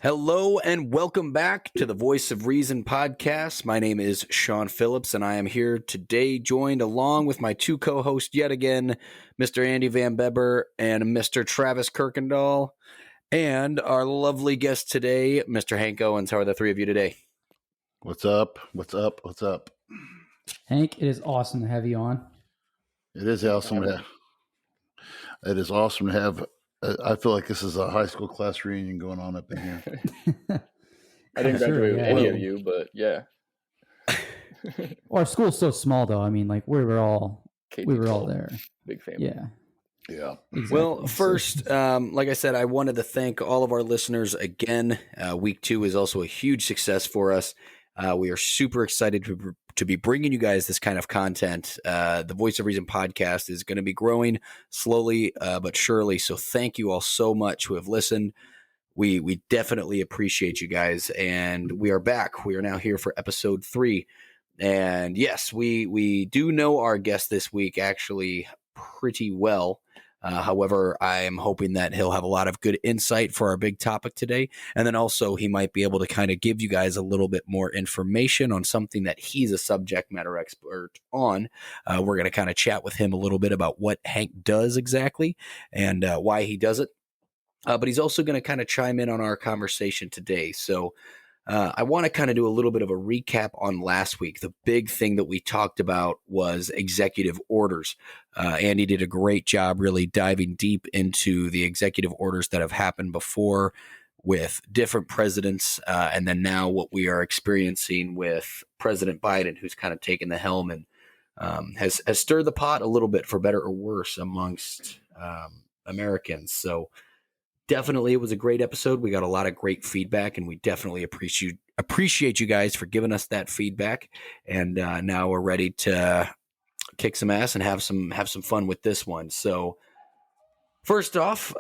Hello and welcome back to the Voice of Reason podcast. My name is Sean Phillips, and I am here today joined along with my two co-hosts yet again, Mr. Andy Van Beber and Mr. Travis Kirkendall, and our lovely guest today, Mr. Hank Owens. How are the three of you today? What's up? What's up? What's up? Hank, it is awesome to have you on. It is awesome to have. It is awesome to have. I feel like this is a high school class reunion going on up in here. I didn't graduate with any of you, but yeah. Well, our school's so small, though. I mean, like we were all there. Big family. Yeah. Yeah. Exactly. Well, first, like I said, I wanted to thank all of our listeners again. Week 2 is also a huge success for us. We are super excited to be bringing you guys this kind of content. The Voice of Reason podcast is going to be growing slowly but surely. So thank you all so much who have listened. We definitely appreciate you guys. And we are back. We are now here for episode 3. And yes, we do know our guest this week actually pretty well. However, I'm hoping that he'll have a lot of good insight for our big topic today. And then also he might be able to kind of give you guys a little bit more information on something that he's a subject matter expert on. We're going to kind of chat with him a little bit about what Hank does exactly and why he does it. But he's also going to kind of chime in on our conversation today. So I want to kind of do a little bit of a recap on last week. The big thing that we talked about was executive orders. Andy did a great job really diving deep into the executive orders that have happened before with different presidents, and then now what we are experiencing with President Biden, who's kind of taken the helm and has stirred the pot a little bit, for better or worse, amongst Americans. So definitely, it was a great episode. We got a lot of great feedback, and we definitely appreciate you guys for giving us that feedback. And now we're ready to kick some ass and have some fun with this one. So, first off,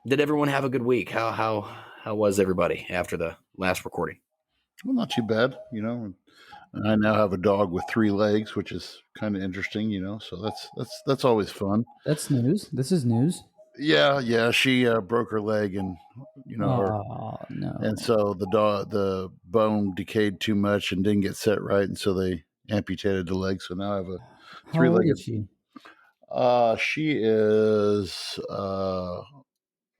did everyone have a good week? How was everybody after the last recording? Well, not too bad, I now have a dog with 3 legs, which is kind of interesting, So that's always fun. That's news. This is news. Yeah. She broke her leg, and Oh, no. and so the bone decayed too much and didn't get set right, and so they amputated the leg. So now I have a How old 3-legged. is she? She is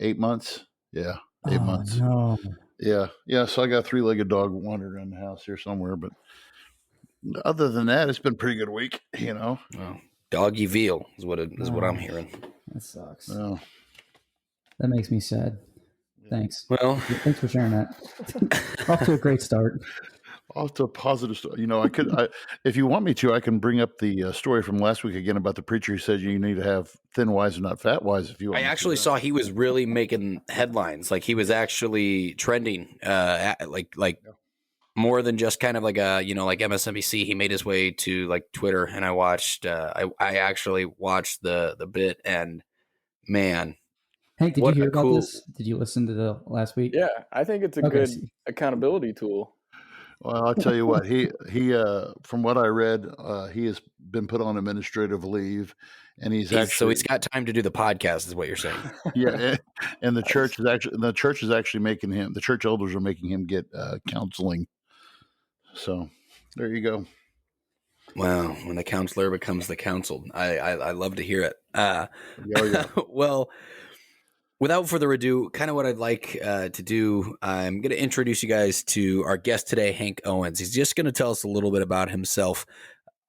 8 months. Yeah, 8 months. No. Yeah. So I got a 3-legged dog wandering around the house here somewhere, but other than that, it's been a pretty good week. Well, doggy veal is what I'm hearing. That sucks. Oh. That makes me sad. Thanks. Well, thanks for sharing that. Off to a great start. Off to a positive story. If you want me to, I can bring up the story from last week again about the preacher who said you need to have thin wise and not fat wise. If you want, I actually saw he was really making headlines. Like he was actually trending, like more than just kind of like like MSNBC. He made his way to like Twitter, and I watched. I actually watched the bit, and man. Hank, did you hear about this? Did you listen to the last week? Yeah, I think it's a good accountability tool. Well, I'll tell you what, he from what I read, he has been put on administrative leave, and he's got time to do the podcast, is what you're saying. Yeah, and the church is actually making him. The church elders are making him get counseling. So there you go. Wow, when the counselor becomes the counseled, I love to hear it. Yeah. Well, without further ado, kind of what I'd like to do, I'm going to introduce you guys to our guest today, Hank Owens. He's just going to tell us a little bit about himself,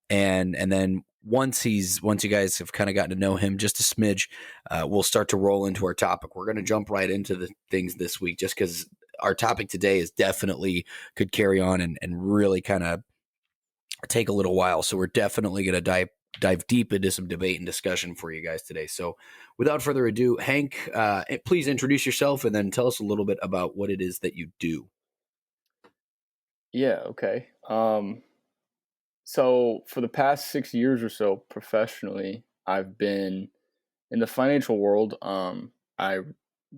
and then once you guys have kind of gotten to know him just a smidge, we'll start to roll into our topic. We're going to jump right into the things this week, just because our topic today is definitely could carry on and really kind of take a little while. So we're definitely going to dive deep into some debate and discussion for you guys today. So without further ado, Hank, please introduce yourself and then tell us a little bit about what it is that you do. Yeah, okay. So for the past 6 years or so professionally, I've been in the financial world. I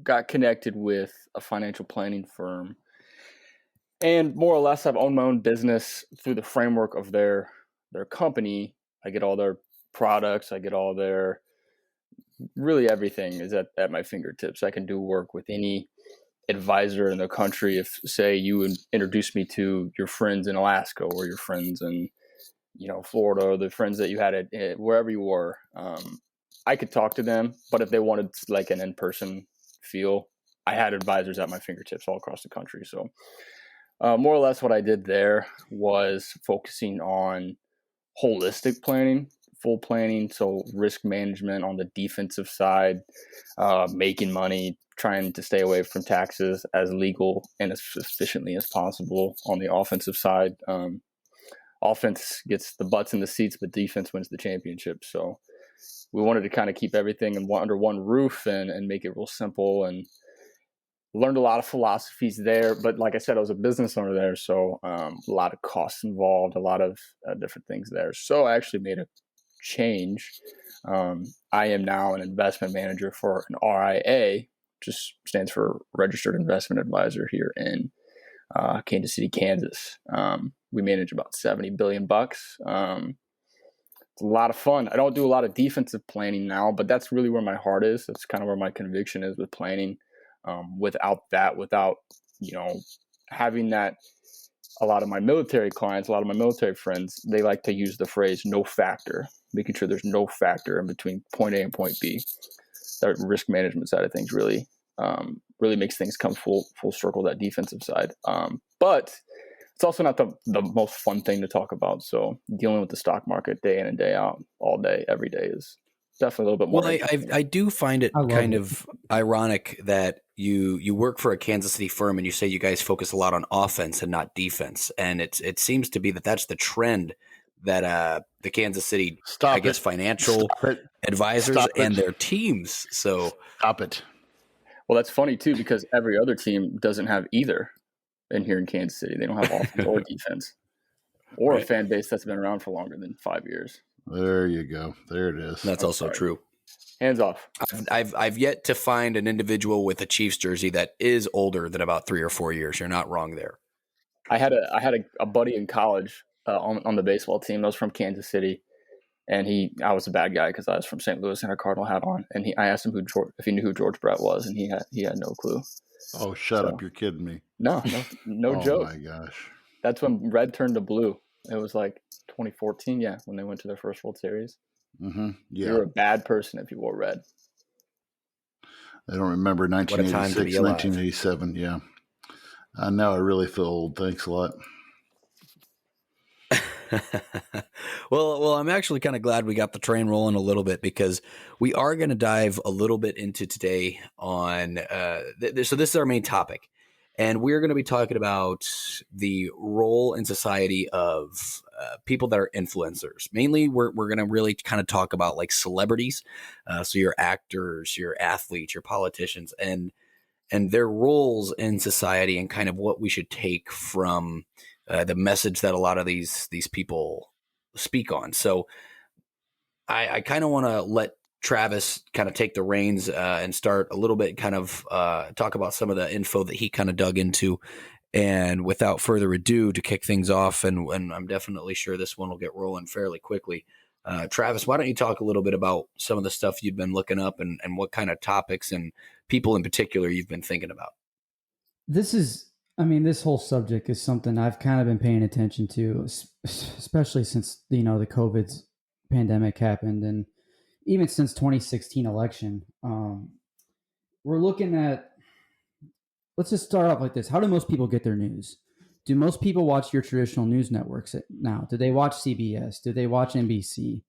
got connected with a financial planning firm, and more or less I've owned my own business through the framework of their company. I get all their products. I get all their, really everything is at my fingertips. I can do work with any advisor in the country. If, say, you would introduce me to your friends in Alaska or your friends in, Florida, or the friends that you had at wherever you were, I could talk to them. But if they wanted like an in-person feel, I had advisors at my fingertips all across the country. So more or less what I did there was focusing on holistic planning, full planning. So risk management on the defensive side, making money, trying to stay away from taxes as legal and as efficiently as possible on the offensive side. Offense gets the butts in the seats, but defense wins the championship. So we wanted to kind of keep everything under one roof and make it real simple, and learned a lot of philosophies there. But like I said, I was a business owner there, so a lot of costs involved, a lot of different things there. So I actually made a change. I am now an investment manager for an RIA, just stands for Registered Investment Advisor, here in Kansas City, Kansas. We manage about $70 billion. It's a lot of fun. I don't do a lot of defensive planning now, but that's really where my heart is. That's kind of where my conviction is with planning. Without having that, a lot of my military clients, a lot of my military friends, they like to use the phrase "no factor," making sure there's no factor in between point A and point B. That risk management side of things really makes things come full circle, that defensive side. But it's also not the most fun thing to talk about. So dealing with the stock market day in and day out, all day, every day, is definitely a little bit more. Well, I do find it kind of ironic that you work for a Kansas City firm and you say you guys focus a lot on offense and not defense. And it seems to be that's the trend that the Kansas City, financial advisors and their teams. So stop it. Well, that's funny too, because every other team doesn't have either in here in Kansas City. They don't have offense or defense, or a fan base that's been around for longer than 5 years. There you go. There it is. That's also true. Hands off. I've yet to find an individual with a Chiefs jersey that is older than about 3 or 4 years. You're not wrong there. I had a buddy in college on the baseball team that was from Kansas City, and I was a bad guy because I was from St. Louis and had a Cardinal hat on. And I asked him if he knew who George Brett was, and he had no clue. Oh, shut up! You're kidding me. No joke. Oh my gosh. That's when red turned to blue. It was like 2014, when they went to their first World Series. Mm-hmm. Yeah. You're a bad person if you wore red. I don't remember 1986, 1987. Yeah. Now I really feel old. Thanks a lot. Well, I'm actually kind of glad we got the train rolling a little bit, because we are going to dive a little bit into today on so this is our main topic, and we're going to be talking about the role in society of people that are influencers. Mainly, we're going to really kind of talk about like celebrities, so your actors, your athletes, your politicians, and their roles in society, and kind of what we should take from the message that a lot of these people speak on. So I kind of want to let Travis kind of take the reins and start a little bit, kind of talk about some of the info that he kind of dug into. And without further ado, to kick things off, and I'm definitely sure this one will get rolling fairly quickly. Travis, why don't you talk a little bit about some of the stuff you've been looking up, and what kind of topics and people in particular you've been thinking about? This whole subject is something I've kind of been paying attention to, especially since, the COVID pandemic happened, and even since 2016 election. We're looking at, let's just start off like this. How do most people get their news? Do most people watch your traditional news networks now? Do they watch CBS? Do they watch NBC?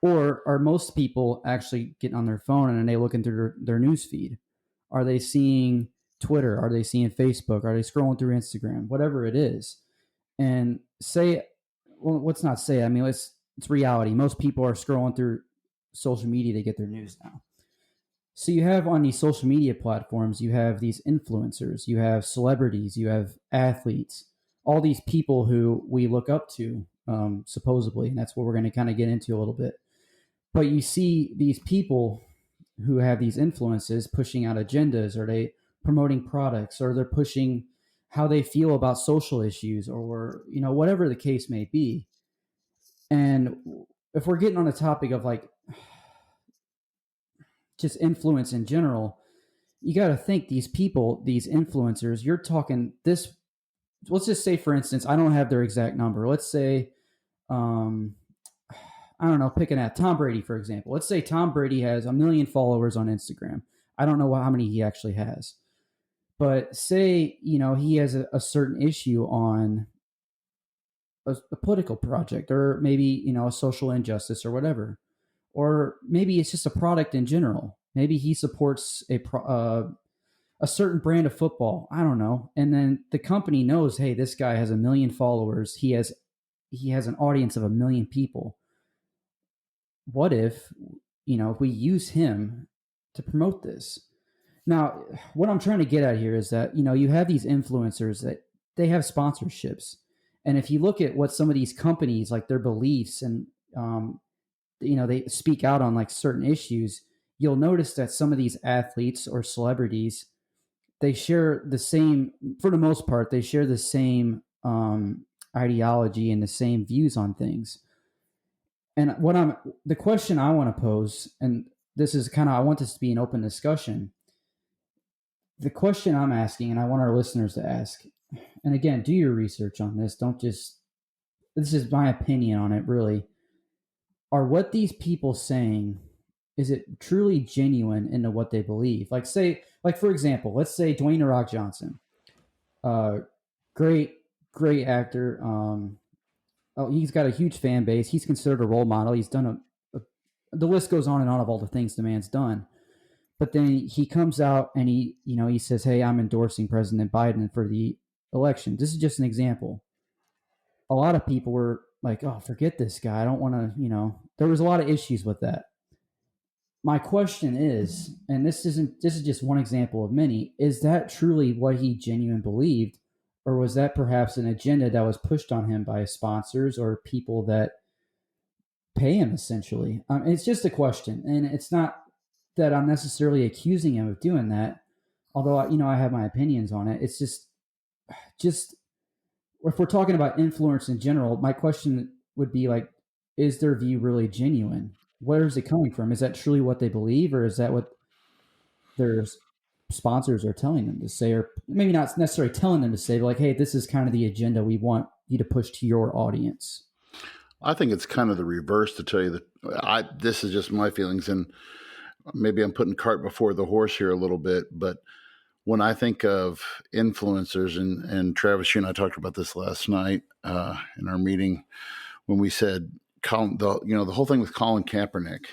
Or are most people actually getting on their phone and they looking through their news feed? Are they seeing Twitter? Are they seeing Facebook? Are they scrolling through Instagram? Whatever it is. And let's not say, it's reality. Most people are scrolling through social media to get their news now. So you have on these social media platforms, you have these influencers, you have celebrities, you have athletes, all these people who we look up to, supposedly, and that's what we're going to kind of get into a little bit. But you see these people who have these influences pushing out agendas, or they promoting products, or they're pushing how they feel about social issues, or whatever the case may be. And if we're getting on a topic of like just influence in general, you got to think these people, these influencers, you're talking this. Let's just say, for instance, I don't have their exact number. Let's say, I don't know, picking at Tom Brady, for example. Let's say Tom Brady has 1 million followers on Instagram. I don't know how many he actually has. But say, he has a certain issue on a political project, or maybe, a social injustice or whatever. Or maybe it's just a product in general. Maybe he supports a certain brand of football. I don't know. And then the company knows, hey, this guy has 1 million followers. He has an audience of 1 million people. What if, if we use him to promote this? Now, what I'm trying to get at here is that, you have these influencers that they have sponsorships. And if you look at what some of these companies, like their beliefs and, they speak out on like certain issues, you'll notice that some of these athletes or celebrities, they share the same, for the most part, they share the same ideology and the same views on things. And the question I want to pose, and this is I want this to be an open discussion. The question I'm asking, and I want our listeners to ask, and again, do your research on this. This is my opinion on it, really. Are what these people saying, is it truly genuine into what they believe? Like for example, let's say Dwayne The Rock Johnson, great actor. He's got a huge fan base. He's considered a role model. He's done the list goes on and on of all the things the man's done. But then he comes out and he says, hey, I'm endorsing President Biden for the election. This is just an example. A lot of people were like, oh, forget this guy. I don't want to, there was a lot of issues with that. My question is, and this is just one example of many, is that truly what he genuinely believed? Or was that perhaps an agenda that was pushed on him by sponsors or people that pay him, essentially? It's just a question. And it's not that I'm necessarily accusing him of doing that, although, I have my opinions on it. It's just if we're talking about influence in general, my question would be like, is their view really genuine? Where is it coming from? Is that truly what they believe, or is that what their sponsors are telling them to say, or maybe not necessarily telling them to say, but like, hey, this is kind of the agenda we want you to push to your audience? I think it's kind of the reverse, to tell you that. This is just my feelings, and maybe I'm putting cart before the horse here a little bit, but when I think of influencers, and Travis, you and I talked about this last night in our meeting when we said, the whole thing with Colin Kaepernick,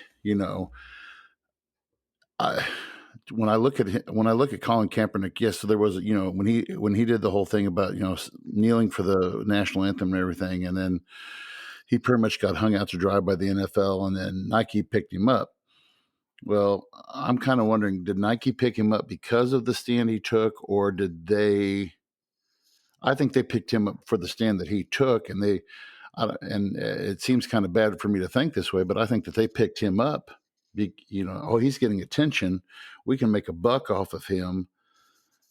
when I look at Colin Kaepernick, yes, so there was, when he did the whole thing about, kneeling for the national anthem and everything, and then he pretty much got hung out to dry by the NFL, and then Nike picked him up. Well, I'm kind of wondering, did Nike pick him up because of the stand he took, or did they? I think they picked him up for the stand that he took, and it seems kind of bad for me to think this way, but I think that they picked him up. He's getting attention. We can make a buck off of him,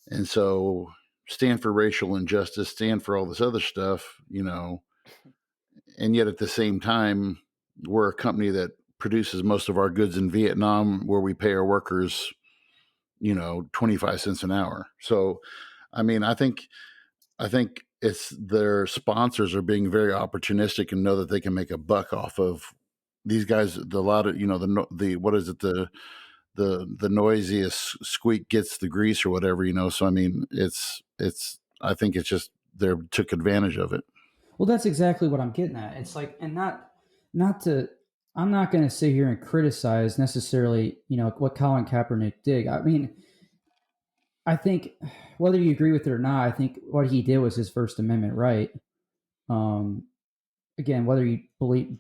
and so stand for racial injustice, stand for all this other stuff, and yet at the same time, we're a company that produces most of our goods in Vietnam, where we pay our workers, 25 cents an hour. So, I think it's their sponsors are being very opportunistic and know that they can make a buck off of these guys. What is it? The noisiest squeak gets the grease, or whatever, So, I think it's just they took advantage of it. Well, that's exactly what I'm getting at. It's like, and not to, I'm not going to sit here and criticize necessarily, what Colin Kaepernick did. I think whether you agree with it or not, I think what he did was his First Amendment right. Again, whether you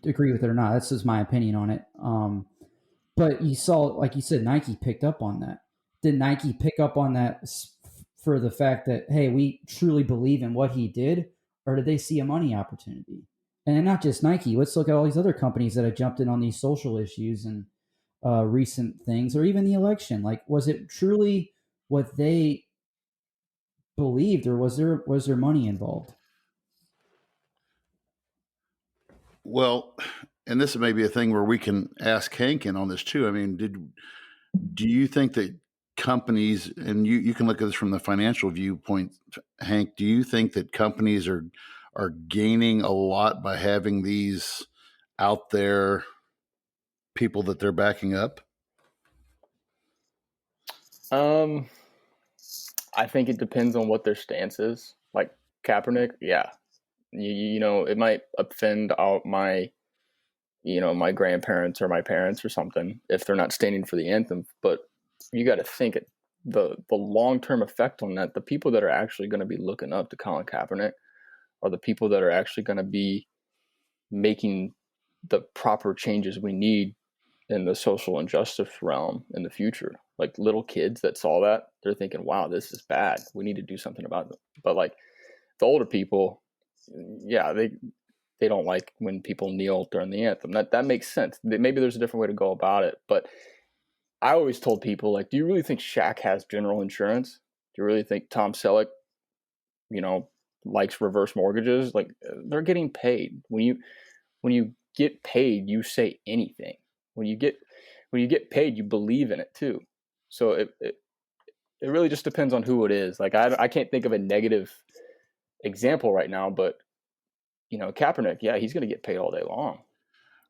agree with it or not, that's just my opinion on it. But you saw, like you said, Nike picked up on that. Did Nike pick up on that for the fact that, hey, we truly believe in what he did? Or did they see a money opportunity? And not just Nike. Let's look at all these other companies that have jumped in on these social issues and recent things, or even the election. Like, was it truly what they believed, or was there money involved? Well, and this may be a thing where we can ask Hank in on this too. Do you think that companies, and you can look at this from the financial viewpoint, Hank, do you think that companies are gaining a lot by having these out there people that they're backing up? I think it depends on what their stance is. Like Kaepernick, yeah, you know, it might offend out my, you know, my grandparents or my parents or something if they're not standing for the anthem. But you got to think it, the long term effect on that. The people that are actually going to be looking up to Colin Kaepernick are the people that are actually going to be making the proper changes we need in the social injustice realm in the future. Like little kids that saw that, they're thinking, wow, this is bad. We need to do something about it. But like the older people, yeah, they don't like when people kneel during the anthem. That makes sense. Maybe there's a different way to go about it. But I always told people, like, do you really think Shaq has general insurance? Do you really think Tom Selleck, you know, likes reverse mortgages? Like, they're getting paid. When you get paid, you say anything. When you get paid, you believe in it too. So it really just depends on who it is. Like I can't think of a negative example right now, but you know, Kaepernick, yeah, he's going to get paid all day long.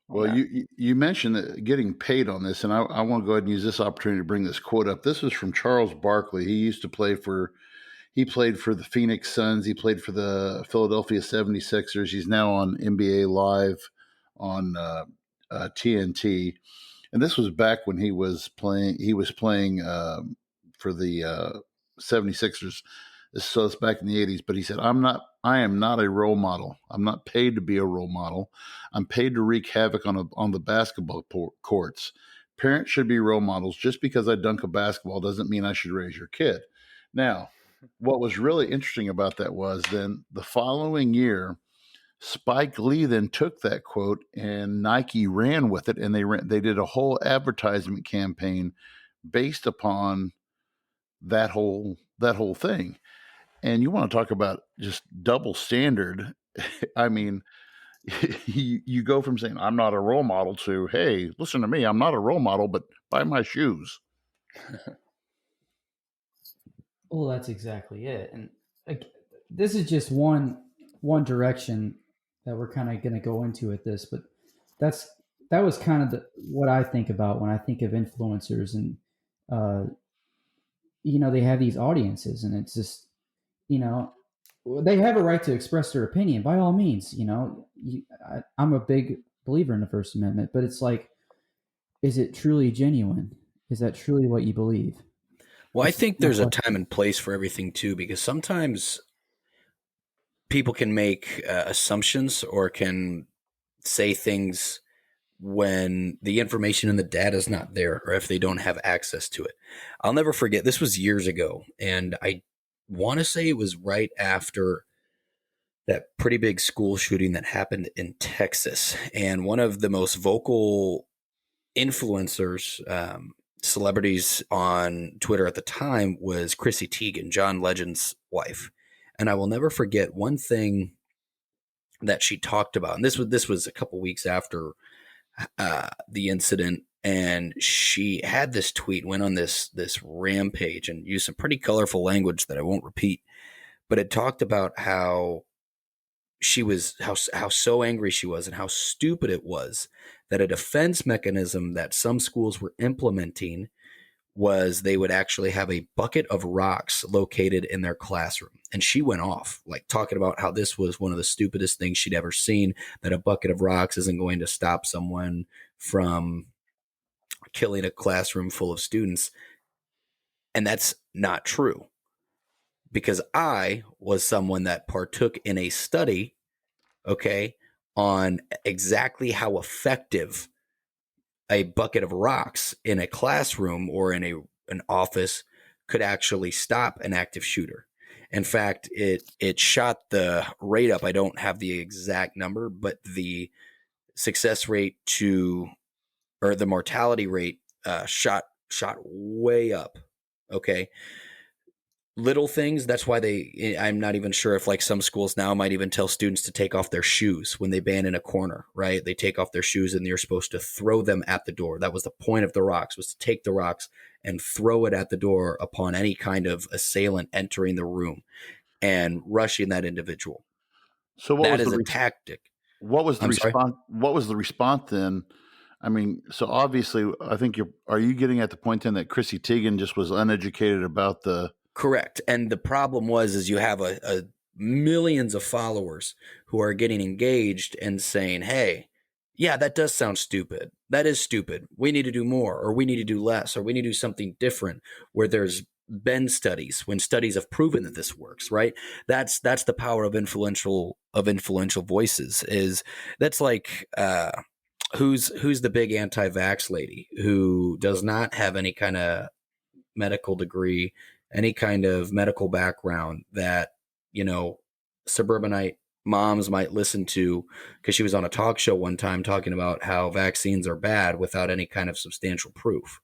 Well, you mentioned that getting paid on this, and I want to go ahead and use this opportunity to bring this quote up. This is from Charles Barkley. He played for the Phoenix Suns. He played for the Philadelphia 76ers. He's now on NBA Live on TNT. And this was back when he was playing for the 76ers. So it's back in the 80s. But he said, I am not a role model. I'm not paid to be a role model. I'm paid to wreak havoc on the basketball courts. Parents should be role models. Just because I dunk a basketball doesn't mean I should raise your kid. Now, what was really interesting about that was then the following year, Spike Lee then took that quote and Nike ran with it, and they did a whole advertisement campaign based upon that whole thing. And you want to talk about just double standard? I mean, you go from saying I'm not a role model to, hey, listen to me, I'm not a role model, but buy my shoes. Well, that's exactly it. And like, this is just one direction that we're kind of going to go into with this, but that was kind of what I think about when I think of influencers, and you know, they have these audiences, and it's just, you know, they have a right to express their opinion by all means. You know, I'm a big believer in the First Amendment, but it's like, is it truly genuine? Is that truly what you believe? Well, I think there's a time and place for everything too, because sometimes people can make assumptions or can say things when the information and the data is not there, or if they don't have access to it. I'll never forget, this was years ago, and I want to say it was right after that pretty big school shooting that happened in Texas. And one of the most vocal influencers, celebrities on Twitter at the time was Chrissy Teigen, John Legend's wife. And I will never forget one thing that she talked about. And this was a couple weeks after the incident. And she had this tweet, went on this rampage and used some pretty colorful language that I won't repeat. But it talked about how she was, how so angry she was and how stupid it was that a defense mechanism that some schools were implementing was they would actually have a bucket of rocks located in their classroom. And she went off, like talking about how this was one of the stupidest things she'd ever seen, that a bucket of rocks isn't going to stop someone from killing a classroom full of students. And that's not true, because I was someone that partook in a study, okay, on exactly how effective a bucket of rocks in a classroom or in an office could actually stop an active shooter. In fact, it shot the rate up. I don't have the exact number, but the success rate or the mortality rate shot way up. Okay. little things. That's why I'm not even sure if like some schools now might even tell students to take off their shoes when they ban in a corner, right? They take off their shoes and you're supposed to throw them at the door. That was the point of the rocks, was to take the rocks and throw it at the door upon any kind of assailant entering the room and rushing that individual. So that is a tactic. What was the I'm sorry? response? What was the response then? I mean, so obviously, I think are you getting at the point then that Chrissy Teigen just was uneducated about the? Correct. And the problem is you have a millions of followers who are getting engaged and saying, hey, yeah, that does sound stupid. That is stupid. We need to do more, or we need to do less, or we need to do something different, where there's been studies when studies have proven that this works, right? That's the power of influential voices. Is that's like who's the big anti-vax lady who does not have any kind of medical degree, any kind of medical background that, suburbanite moms might listen to, because she was on a talk show one time talking about how vaccines are bad without any kind of substantial proof.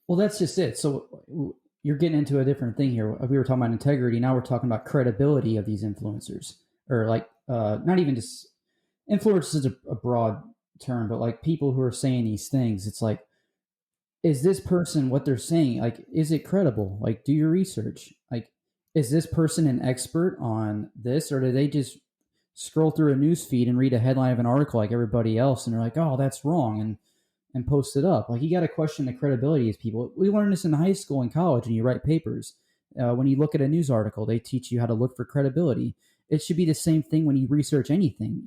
Well, that's just it. So you're getting into a different thing here. We were talking about integrity. Now we're talking about credibility of these influencers, or like not even just influencers is a broad term, but like people who are saying these things. It's like, is this person, what they're saying, like, is it credible? Like, do your research. Like, is this person an expert on this, or do they just scroll through a news feed and read a headline of an article like everybody else, and they're like, oh, that's wrong, and post it up? Like, you got to question the credibility of people. We learn this in high school and college, and you write papers. When you look at a news article, they teach you how to look for credibility. It should be the same thing when you research anything.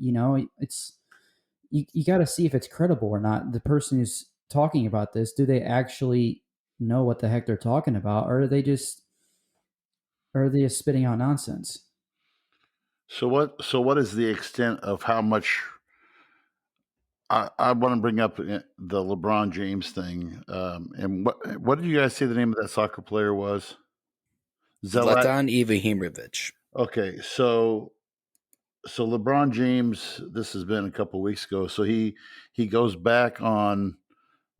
It's you got to see if it's credible or not. The person who's talking about this, do they actually know what the heck they're talking about, or are they just spitting out nonsense? So what is the extent of how much? I want to bring up the LeBron James thing. And what did you guys say the name of that soccer player was? Zlatan Ibrahimovic. Okay, so LeBron James, this has been a couple of weeks ago. So he goes back on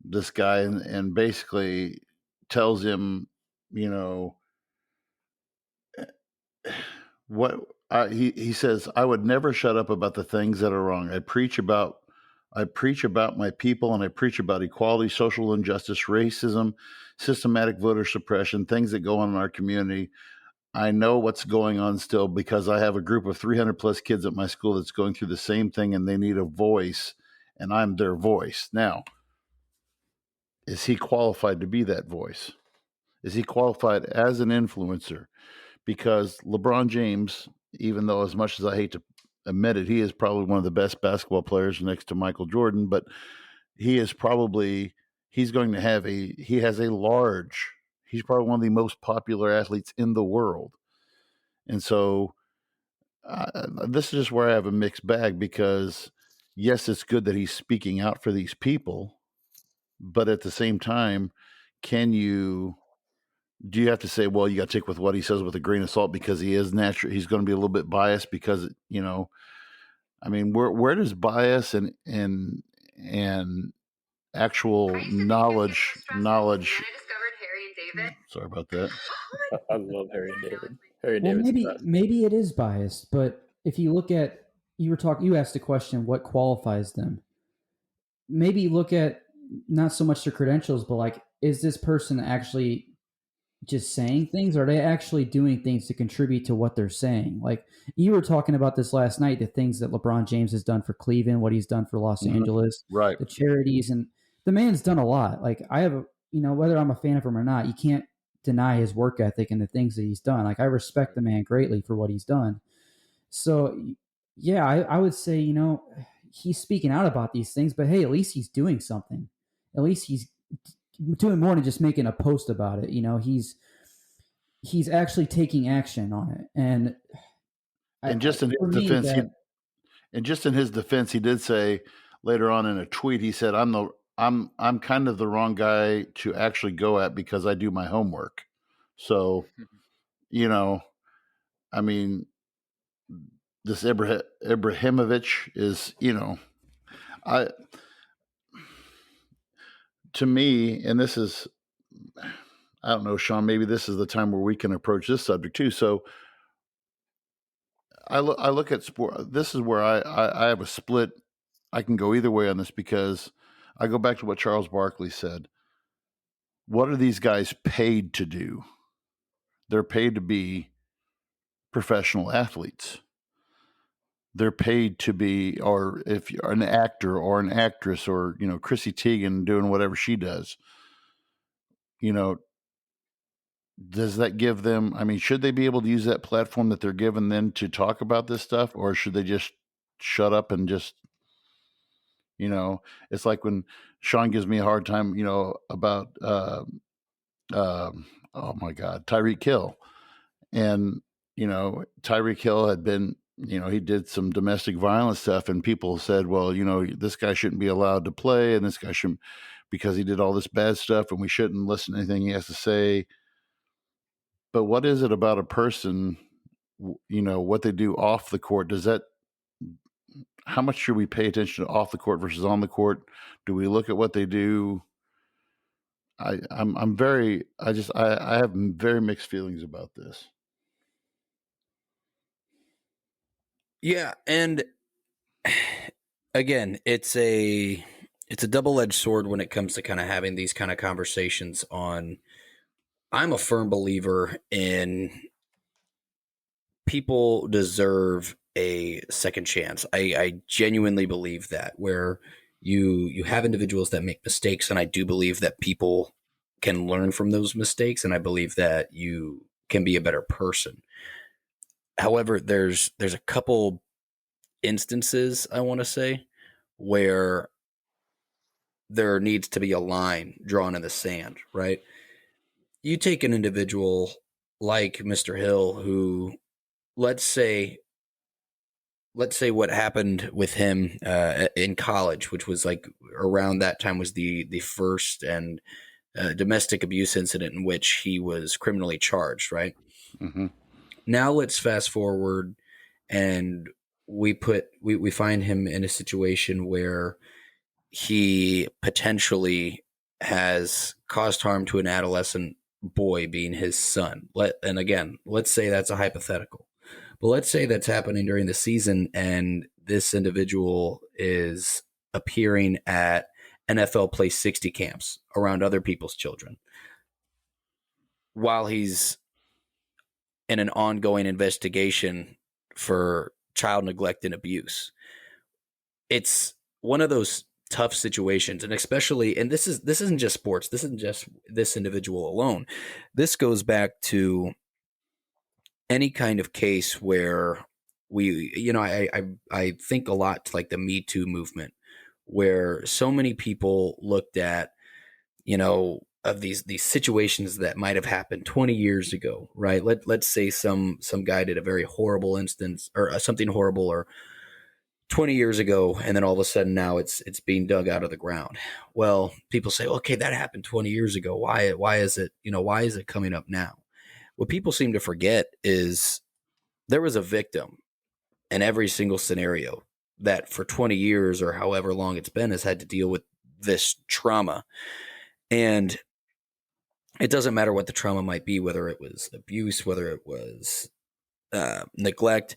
this guy and basically tells him, what he says, I would never shut up about the things that are wrong. I preach about my people, and I preach about equality, social injustice, racism, systematic voter suppression, things that go on in our community. I know what's going on still because I have a group of 300 plus kids at my school that's going through the same thing, and they need a voice, and I'm their voice. Now, is he qualified to be that voice? Is he qualified as an influencer? Because LeBron James, even though as much as I hate to admit it, he is probably one of the best basketball players next to Michael Jordan, but he's probably one of the most popular athletes in the world. And so this is just where I have a mixed bag, because yes, it's good that he's speaking out for these people, but at the same time, do you have to say, well, you got to take with what he says with a grain of salt, because he is natural. He's going to be a little bit biased because, I mean, where does bias and actual knowledge. And I discovered Harry and David. Sorry about that. I love Harry and David. Harry and Well, David's the best. maybe it is biased, but if you look at, you asked the question, what qualifies them? Maybe look at not so much their credentials, but like, is this person actually just saying things, or are they actually doing things to contribute to what they're saying? Like, you were talking about this last night, the things that LeBron James has done for Cleveland, what he's done for Los Angeles, Right. the charities, and the man's done a lot. Like, I have whether I'm a fan of him or not, you can't deny his work ethic and the things that he's done. Like, I respect the man greatly for what he's done. So yeah, I would say, he's speaking out about these things, but hey, at least he's doing something. At least he's doing more than just making a post about it. He's actually taking action on it. And just in his defense, he did say later on in a tweet, he said, I'm kind of the wrong guy to actually go at because I do my homework. So, I mean, this Ibrahimovic is, to me, and this is, I don't know, Sean, maybe this is the time where we can approach this subject too. So I look at sport. This is where I have a split. I can go either way on this because I go back to what Charles Barkley said. What are these guys paid to do? They're paid to be professional athletes. They're paid to be, or if you're an actor or an actress, or, you know, Chrissy Teigen doing whatever she does, you know, does that give them, I mean, should they be able to use that platform that they're given then to talk about this stuff, or should they just shut up and just, you know, it's like when Sean gives me a hard time, you know, about, oh my God, Tyreek Hill. And, you know, Tyreek Hill had been, you know, he did some domestic violence stuff, and people said, well, you know, this guy shouldn't be allowed to play, and this guy shouldn't, because he did all this bad stuff, and we shouldn't listen to anything he has to say. But what is it about a person, you know, what they do off the court? Does that, how much should we pay attention to off the court versus on the court? Do we look at what they do? I have very mixed feelings about this. Yeah, and again, it's a double-edged sword when it comes to kind of having these kind of conversations on. I'm a firm believer in people deserve a second chance. I genuinely believe that, where you have individuals that make mistakes, and I do believe that people can learn from those mistakes, and I believe that you can be a better person. However, there's a couple instances, I want to say, where there needs to be a line drawn in the sand, right? You take an individual like Mr. Hill, who, let's say what happened with him in college, which was like around that time, was the first and domestic abuse incident in which he was criminally charged, right? Mm-hmm. Now let's fast forward, and we find him in a situation where he potentially has caused harm to an adolescent boy, being his son. And again, let's say that's a hypothetical, but let's say that's happening during the season, and this individual is appearing at NFL Play 60 camps around other people's children while he's in an ongoing investigation for child neglect and abuse. It's one of those tough situations, and especially, and this isn't just sports, this isn't just this individual alone. This goes back to any kind of case where we, you know, I think a lot to like the Me Too movement, where so many people looked at, you know, of these situations that might have happened 20 years ago, right? Let's say some guy did a very horrible instance, or something horrible, or 20 years ago, and then all of a sudden now it's being dug out of the ground. Well, people say, okay, that happened 20 years ago. Why is it, you know, why is it coming up now? What people seem to forget is there was a victim in every single scenario that for 20 years or however long it's been has had to deal with this trauma. And it doesn't matter what the trauma might be, whether it was abuse, whether it was neglect.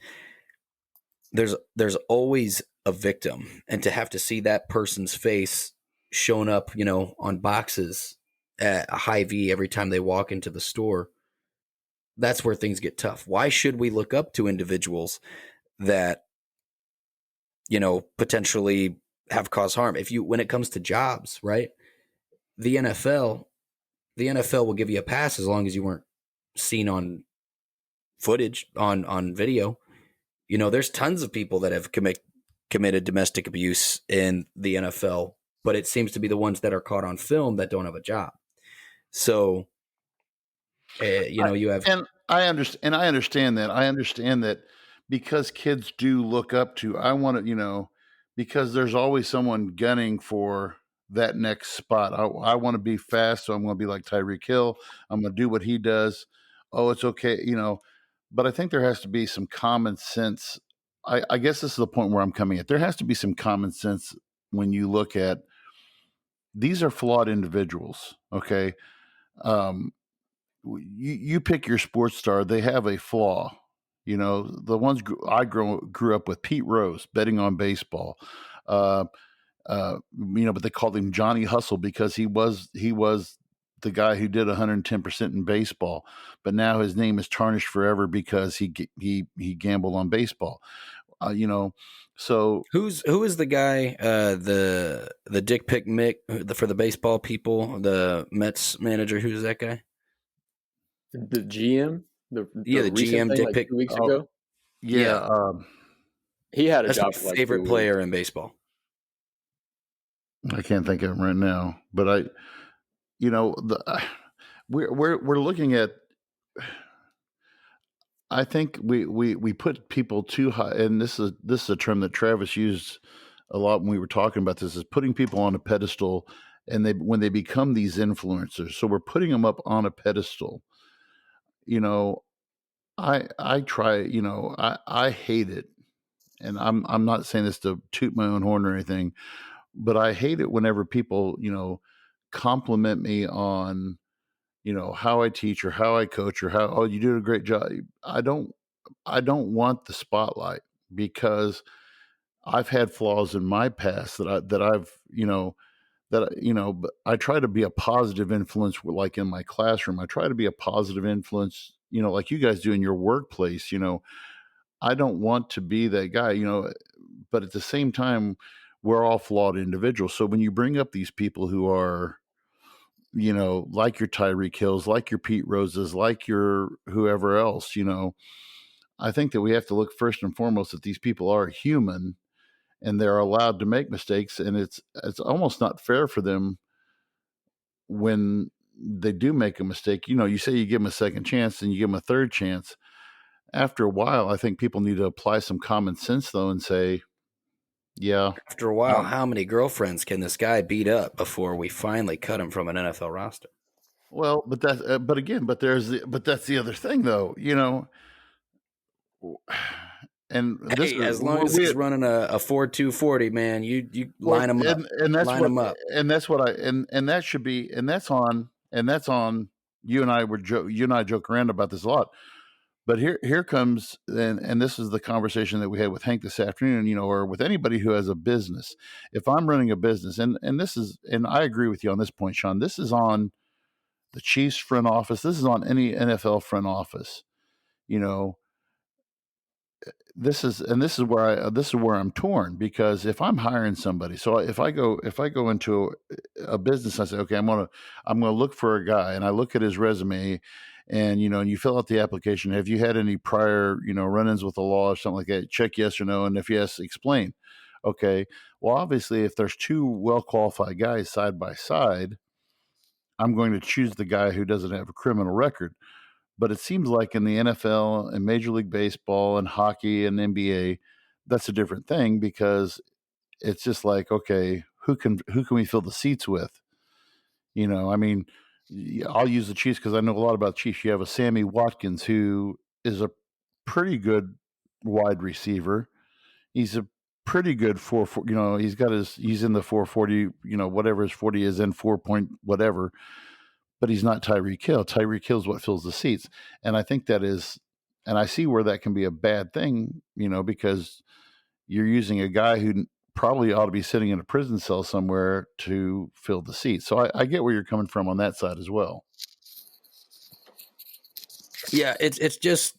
There's always a victim, and to have to see that person's face shown up, you know, on boxes at a Hy-Vee every time they walk into the store, that's where things get tough. Why should we look up to individuals that, you know, potentially have caused harm? When it comes to jobs, right? The NFL will give you a pass as long as you weren't seen on footage, on video. You know, there's tons of people that have committed domestic abuse in the NFL, but it seems to be the ones that are caught on film that don't have a job. So, you know, you have, and I understand that. I understand that because kids do look up to. I want to, you know, because there's always someone gunning for that next spot. I want to be fast, so I'm going to be like Tyreek Hill. I'm going to do what he does. Oh, it's okay, you know. But I think there has to be some common sense. I guess this is the point where I'm coming at. There has to be some common sense when you look at these are flawed individuals. Okay. you pick your sports star, they have a flaw. You know, the ones I grew up with, Pete Rose, betting on baseball. But they called him Johnny Hustle because he was the guy who did 110% in baseball, but now his name is tarnished forever because he gambled on baseball. So who is the guy? The Dick Pick Mick for the baseball people, the Mets manager. Who's that guy? The GM, the GM thing, Dick like Pick. 2 weeks ago. Yeah, he had a that's job. my for like favorite 2 player weeks. in baseball. I can't think of him right now, but we're looking at. I think we put people too high, and this is a term that Travis used a lot when we were talking about this, is putting people on a pedestal, and when they become these influencers, so we're putting them up on a pedestal. I try, I hate it, and I'm not saying this to toot my own horn or anything, but I hate it whenever people, compliment me on, how I teach or how I coach or how, oh, you did a great job. I don't want the spotlight because I've had flaws in my past but I try to be a positive influence, like in my classroom. I try to be a positive influence, like you guys do in your workplace. I don't want to be that guy, but at the same time, we're all flawed individuals. So when you bring up these people who are, like your Tyreek Hills, like your Pete Roses, like your whoever else, I think that we have to look first and foremost that these people are human and they're allowed to make mistakes. And it's almost not fair for them when they do make a mistake. You say you give them a second chance and you give them a third chance. After a while, I think people need to apply some common sense, though, and say, yeah. After a while, how many girlfriends can this guy beat up before we finally cut him from an NFL roster? Well, but that's that's the other thing, though. And this as long as he's running a 4.240, man, you line him up, and that's line what, him up. and that's what and that should be, and that's on you and I joke around about this a lot. But here comes, and this is the conversation that we had with Hank this afternoon, or with anybody who has a business. If I'm running a business, and I agree with you on this point, Sean, this is on the Chiefs front office. This is on any NFL front office. This is where I'm torn, because if I'm hiring somebody, so if I go into a business, I say, okay, I'm gonna look for a guy, and I look at his resume, and and you fill out the application. Have you had any prior run-ins with the law or something like that? Check yes or no, and if yes, explain. Okay, well, obviously, if there's two well-qualified guys side by side, I'm going to choose the guy who doesn't have a criminal record. But it seems like in the NFL and Major League Baseball and hockey and NBA, that's a different thing, because it's just like, okay, who can we fill the seats with? I mean, I'll use the Chiefs because I know a lot about Chiefs. You have a Sammy Watkins, who is a pretty good wide receiver. He's a pretty good he's in the 440, whatever his 40 is, in 4 point whatever. But he's not Tyreek Hill. Tyreek Hill is what fills the seats. And I think that is, and I see where that can be a bad thing, because you're using a guy who probably ought to be sitting in a prison cell somewhere to fill the seat. So I get where you're coming from on that side as well. Yeah, it's just,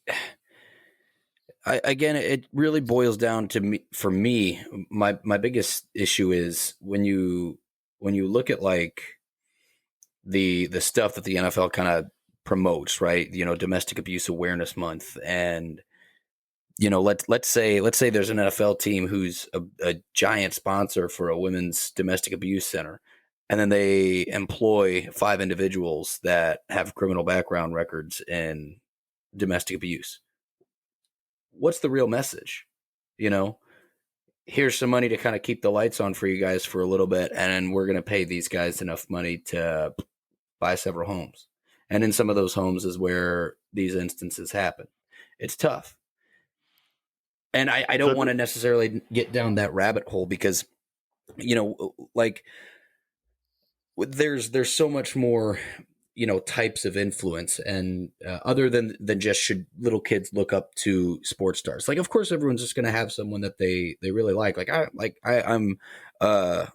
again, it really boils down to me. For me, my biggest issue is when you look at like the stuff that the NFL kind of promotes, right? Domestic Abuse Awareness Month, and let's say there's an NFL team who's a giant sponsor for a women's domestic abuse center, and then they employ 5 individuals that have criminal background records in domestic abuse. What's the real message? Here's some money to kind of keep the lights on for you guys for a little bit, and then we're going to pay these guys enough money to buy several homes. And in some of those homes is where these instances happen. It's tough. And I don't want to necessarily get down that rabbit hole, because, like, there's so much more types of influence, and other than just should little kids look up to sports stars. Like, of course, everyone's just going to have someone that they really like. I'm a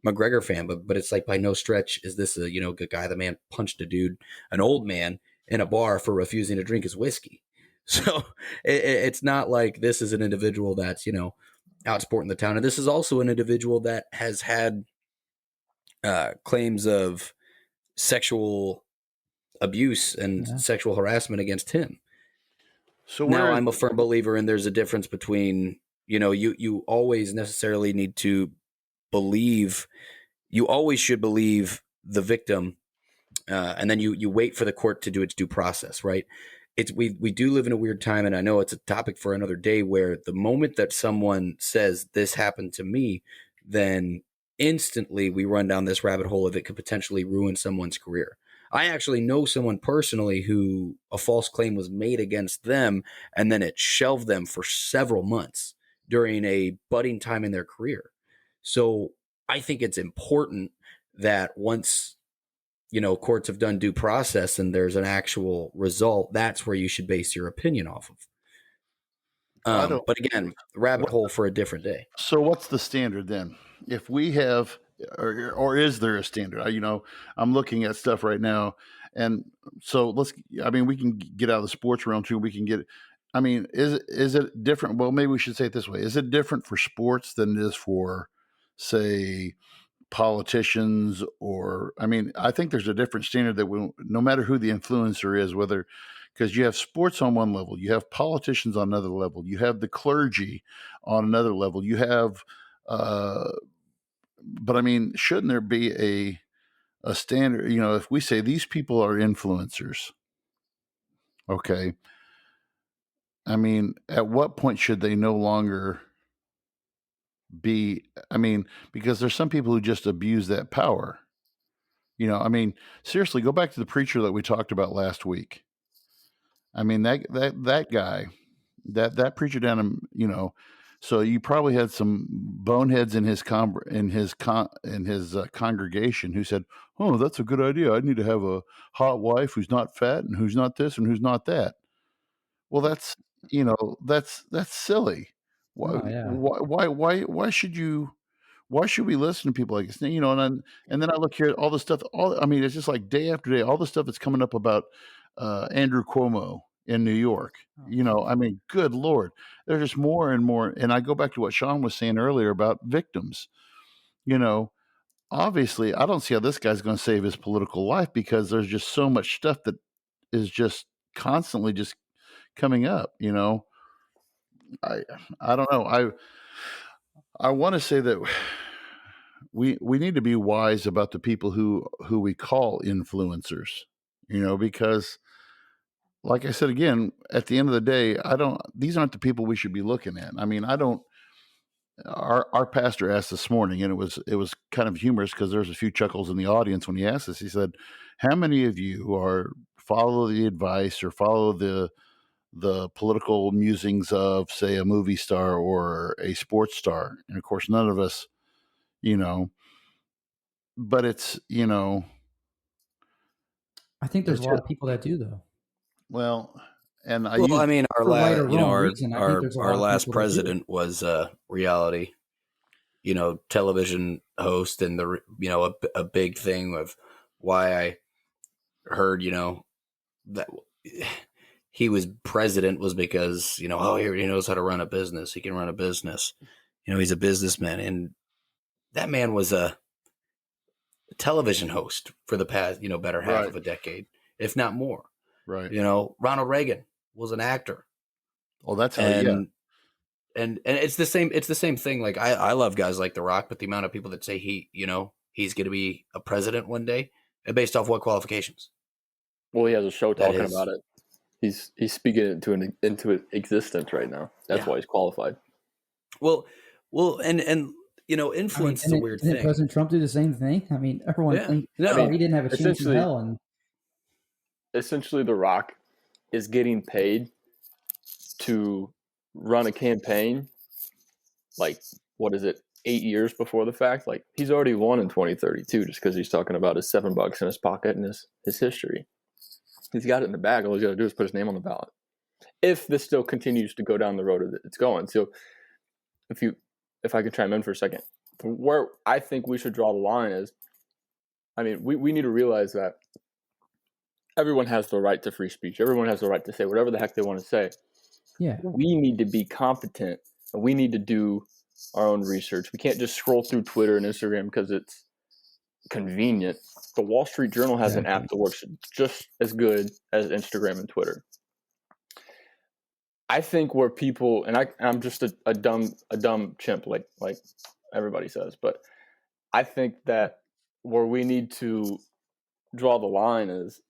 McGregor fan, but it's like by no stretch is this a good guy. The man punched an old man in a bar for refusing to drink his whiskey. So it's not like this is an individual that's out sporting the town, and this is also an individual that has had claims of sexual abuse and sexual harassment against him. So now I'm a firm believer in there's a difference between, you always necessarily need to believe, you always should believe the victim, and then you wait for the court to do its due process, right? We do live in a weird time, and I know it's a topic for another day, where the moment that someone says this happened to me, then instantly we run down this rabbit hole of it could potentially ruin someone's career. I actually know someone personally who a false claim was made against them, and then it shelved them for several months during a budding time in their career. So I think it's important that once courts have done due process and there's an actual result, that's where you should base your opinion off of. But again, rabbit hole for a different day. So what's the standard then? If we have, or is there a standard? I'm looking at stuff right now, and so we can get out of the sports realm too. We can get, is it different? Well, maybe we should say it this way: is it different for sports than it is for, say, politicians? Or I think there's a different standard that no matter who the influencer is, whether, because you have sports on one level, you have politicians on another level, you have the clergy on another level, you have but shouldn't there be a standard? If we say these people are influencers, okay, at what point should they no longer be? Because there's some people who just abuse that power. Seriously, go back to the preacher that we talked about last week. That guy, that preacher down in, so you probably had some boneheads in his congregation who said, "Oh, that's a good idea. I need to have a hot wife who's not fat and who's not this and who's not that." Well, that's silly. Why should you? Why should we listen to people like this? And then I look here at all the stuff. It's just like day after day, all the stuff that's coming up about Andrew Cuomo in New York. Good Lord, there's just more and more. And I go back to what Sean was saying earlier about victims. Obviously, I don't see how this guy's going to save his political life, because there's just so much stuff that is just constantly just coming up. I don't know. I want to say that we need to be wise about the people who we call influencers, because, like I said again, at the end of the day, these aren't the people we should be looking at. Our pastor asked this morning, and it was kind of humorous because there's a few chuckles in the audience when he asked this. He said, "How many of you follow the advice or follow the political musings of, say, a movie star or a sports star?" And of course, none of us, but it's, I think there's a lot of people that do, though. Well, and our last president was a reality, television host, and a big thing of why I heard, that he was president was because, he knows how to run a business. He can run a business. He's a businessman. And that man was a television host for the past, better half of a decade, if not more. Right. Ronald Reagan was an actor. Well, that's how, and it's the same thing. Like, I love guys like The Rock, but the amount of people that say he's going to be a president one day, and based off what qualifications? Well, he has a show talking about it. He's speaking it into existence right now. That's why he's qualified. Well, and influence is a weird thing. President Trump did the same thing. Everyone thinks he didn't have a chance in hell. And essentially, The Rock is getting paid to run a campaign. Like, what is it? 8 years before the fact, like he's already won in 2032 just because he's talking about his $7 in his pocket and his history. He's got it in the bag. All he's got to do is put his name on the ballot. If this still continues to go down the road that it's going. So if I could chime in for a second, where I think we should draw the line is, I mean, we need to realize that everyone has the right to free speech. Everyone has the right to say whatever the heck they want to say. Yeah. We need to be competent, and we need to do our own research. We can't just scroll through Twitter and Instagram because it's convenient. The Wall Street Journal has an app that works just as good as Instagram and Twitter. I think where people, and I'm just a dumb chimp like everybody says, but I think that where we need to draw the line is,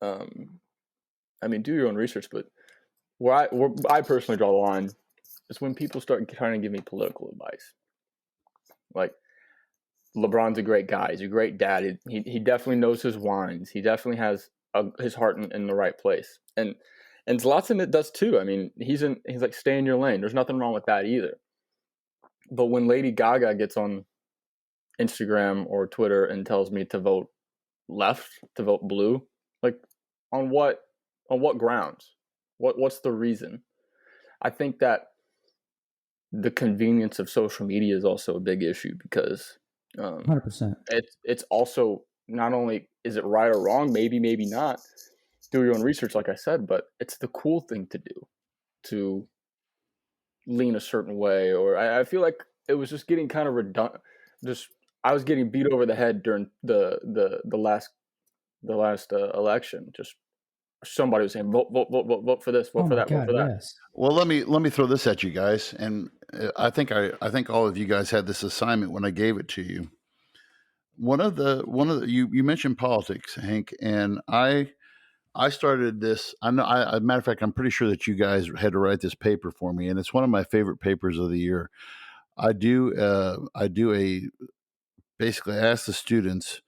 I mean, do your own research, but where I personally draw the line is when people start trying to give me political advice. Like, LeBron's a great guy. He's a great dad. He definitely knows his wines. He definitely has his heart in the right place. And Zlatan does too. I mean, he's like, stay in your lane. There's nothing wrong with that either. But when Lady Gaga gets on Instagram or Twitter and tells me to vote left, to vote blue, like, on what grounds? What's the reason? I think that the convenience of social media is also a big issue because 100%. It's also, not only is it right or wrong, maybe not, do your own research, like I said, but it's the cool thing to do, to lean a certain way. Or I feel like it was just getting kind of redundant. I was getting beat over the head during the last election. Just somebody was saying vote for this, vote for that, vote for that. Yes. Well, let me throw this at you guys, and I think all of you guys had this assignment when I gave it to you. One of the you mentioned politics, Hank, and I started this. I know. As a matter of fact, I'm pretty sure that you guys had to write this paper for me, and it's one of my favorite papers of the year. I basically ask the students,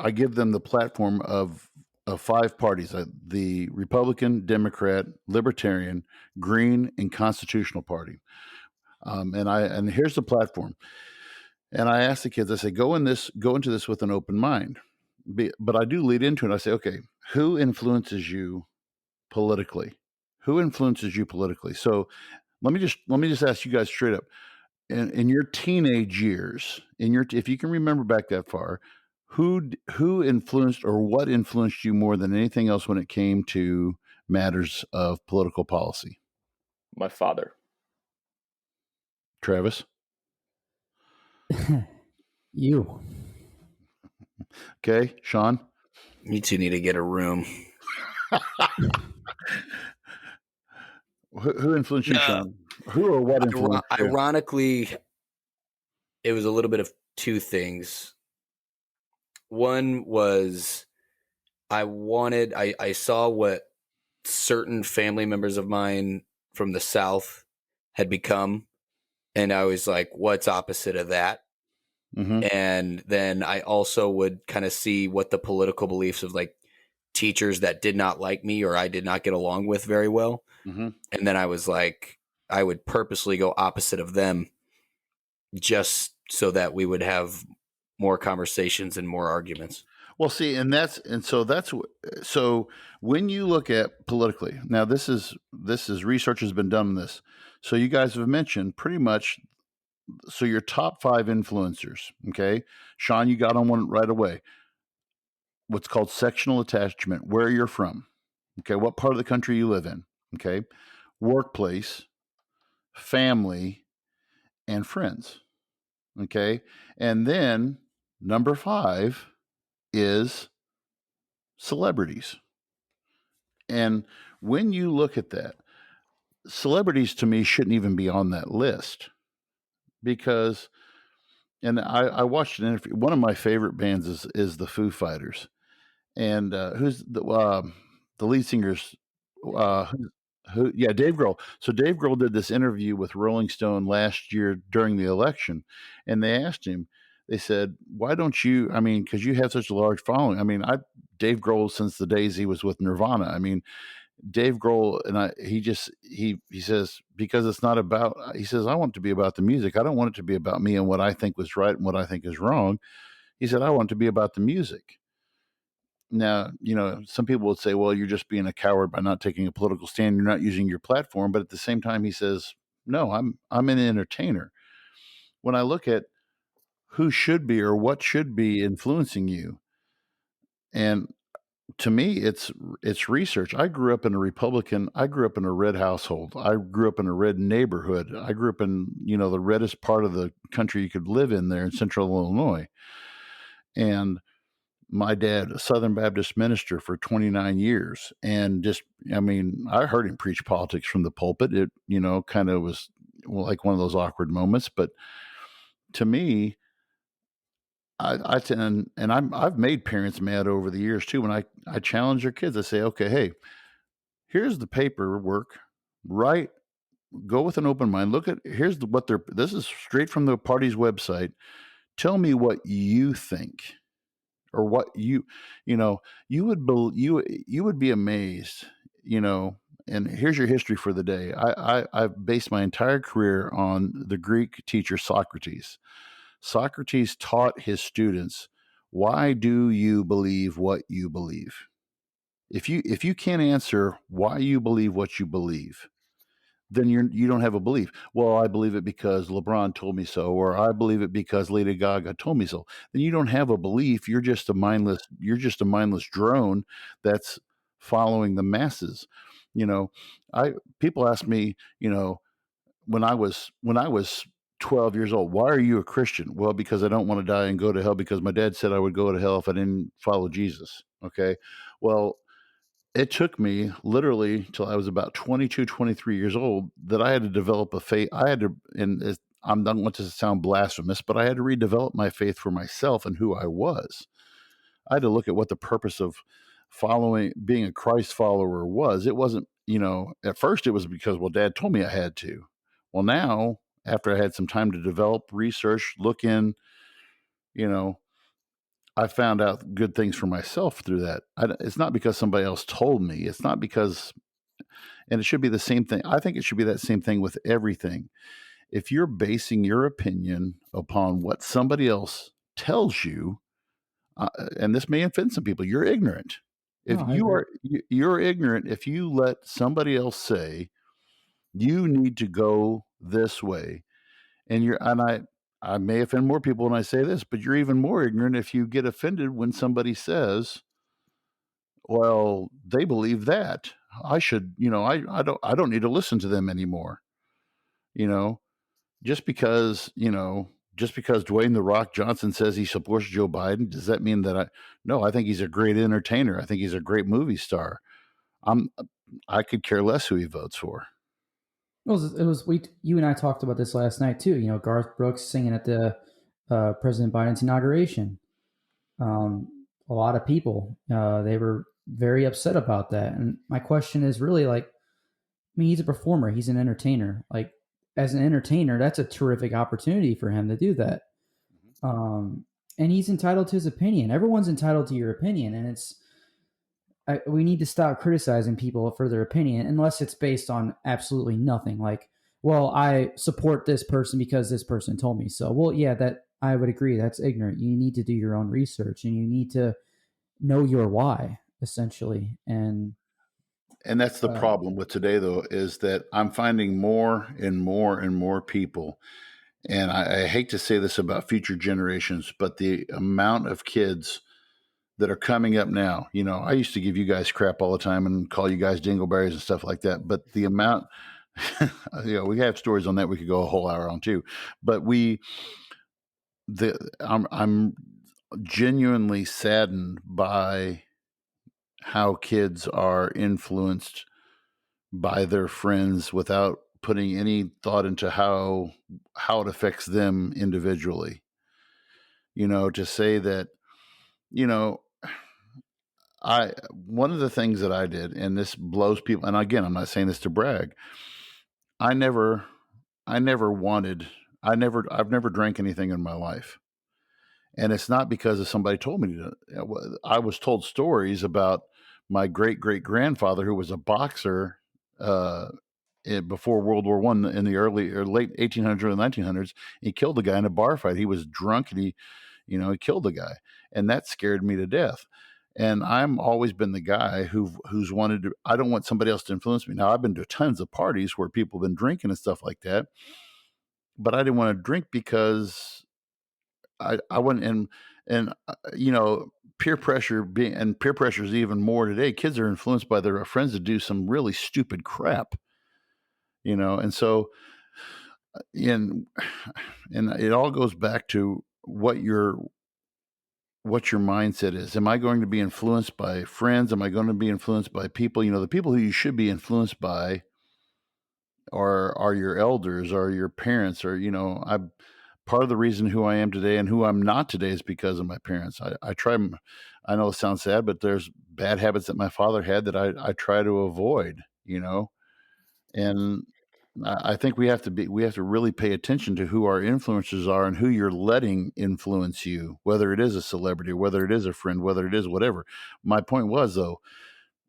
I give them the platform of 5 parties: the Republican, Democrat, Libertarian, Green, and Constitutional Party. And here's the platform. And I ask the kids, I say, go into this with an open mind. But I do lead into it. I say, okay, who influences you politically? Who influences you politically? So let me just ask you guys straight up. In your teenage years, if you can remember back that far, who influenced or what influenced you more than anything else when it came to matters of political policy? My father. Travis? You. Okay. Sean? You two need to get a room. Who influenced you, Sean? Who or what influenced you? Ironically, it was a little bit of 2 things. One was I saw what certain family members of mine from the South had become, and I was like, what's opposite of that? Mm-hmm. And then I also would kind of see what the political beliefs of like teachers that did not like me or I did not get along with very well. Mm-hmm. And then I was like, I would purposely go opposite of them just so that we would have more conversations and more arguments. Well, see, so when you look at politically, now this is research has been done on this. So you guys have mentioned pretty much, so your top 5 influencers, okay? Sean, you got on one right away. What's called sectional attachment, where you're from, okay? What part of the country you live in, okay? Workplace, family, and friends, okay? And then number 5 is celebrities. And when you look at that, celebrities to me shouldn't even be on that list because, and I watched an interview. One of my favorite bands is the Foo Fighters, and who's the lead singer's Dave Grohl. So Dave Grohl did this interview with Rolling Stone last year during the election, and they asked him. They said, "Why don't you? I mean, because you have such a large following. I mean, Dave Grohl since the days he was with Nirvana. I mean, Dave Grohl and he says, because it's not about, he says, I want it to be about the music. I don't want it to be about me and what I think was right and what I think is wrong. He said, I want it to be about the music. Now, some people would say, well, you're just being a coward by not taking a political stand. You're not using your platform. But at the same time, he says, no, I'm an entertainer. When I look at who should be or what should be influencing you, and to me, it's research. I grew up in a red household. I grew up in a red neighborhood. I grew up in, the reddest part of the country you could live in there in central Illinois. And my dad, a Southern Baptist minister for 29 years. And I heard him preach politics from the pulpit. It, kind of was like one of those awkward moments. But to me, I've made parents mad over the years too. When I challenge their kids, I say, okay, hey, here's the paperwork, right? Go with an open mind. Look at, this is straight from the party's website. Tell me what you think, or what you would be amazed, and here's your history for the day. I've based my entire career on the Greek teacher Socrates. Socrates taught his students, why do you believe what you believe? If you can't answer why you believe what you believe, then you don't have a belief. Well, I believe it because LeBron told me so, or I believe it because Lady Gaga told me so. Then you don't have a belief. You're just a mindless drone that's following the masses. People ask me, when I was 12 years old, why are you a Christian? Well, because I don't want to die and go to hell, because my dad said I would go to hell if I didn't follow Jesus. Okay. Well, it took me literally till I was about 22, 23 years old that I had to develop a faith. I don't want to sound blasphemous, but I had to redevelop my faith for myself and who I was. I had to look at what the purpose of being a Christ follower was. It wasn't, at first it was because, well, Dad told me I had to. Well, now, after I had some time to develop, research, look in, I found out good things for myself through that. It's not because somebody else told me. It's not because, and it should be the same thing. I think it should be that same thing with everything. If you're basing your opinion upon what somebody else tells you, and this may offend some people, you're ignorant. If you're ignorant, if you let somebody else say, you need to go this way, and I may offend more people when I say this, but you're even more ignorant if you get offended when somebody says, well, they believe that. I should, I don't need to listen to them anymore. Just because Dwayne "The Rock" Johnson says he supports Joe Biden, does that mean that I think he's a great entertainer. I think he's a great movie star. I could care less who he votes for. You and I talked about this last night too. Garth Brooks singing at the President Biden's inauguration. A lot of people, they were very upset about that. And my question is really he's a performer. He's an entertainer. As an entertainer, that's a terrific opportunity for him to do that. And he's entitled to his opinion. Everyone's entitled to your opinion. And we need to stop criticizing people for their opinion unless it's based on absolutely nothing. Well, I support this person because this person told me so. Well, yeah, that I would agree. That's ignorant. You need to do your own research, and you need to know your why, essentially. And that's the problem with today, though, is that I'm finding more and more and more people, and I hate to say this about future generations, but the amount of kids that are coming up now, I used to give you guys crap all the time and call you guys dingleberries and stuff like that. But the amount, we have stories on that we could go a whole hour on too. But I'm genuinely saddened by how kids are influenced by their friends without putting any thought into how it affects them individually. To say that, one of the things that I did, and this blows people, and again, I'm not saying this to brag. I've never drank anything in my life. And it's not because of somebody told me to. I was told stories about my great grandfather, who was a boxer before World War I in the early or late 1800s and 1900s, he killed a guy in a bar fight. He was drunk and he killed the guy, and that scared me to death. And I'm always been the guy who's wanted to. I don't want somebody else to influence me. Now I've been to tons of parties where people have been drinking and stuff like that, but I didn't want to drink because I went and peer pressure peer pressure is even more today. Kids are influenced by their friends to do some really stupid crap, and so and it all goes back to what your mindset is. Am I going to be influenced by friends? Am I going to be influenced by people? The people who you should be influenced by are your elders, or your parents, or I part of the reason who I am today and who I'm not today is because of my parents. I know it sounds sad, but there's bad habits that my father had that I try to avoid, and I think we have to really pay attention to who our influencers are and who you're letting influence you, whether it is a celebrity, whether it is a friend, whether it is whatever. My point was, though,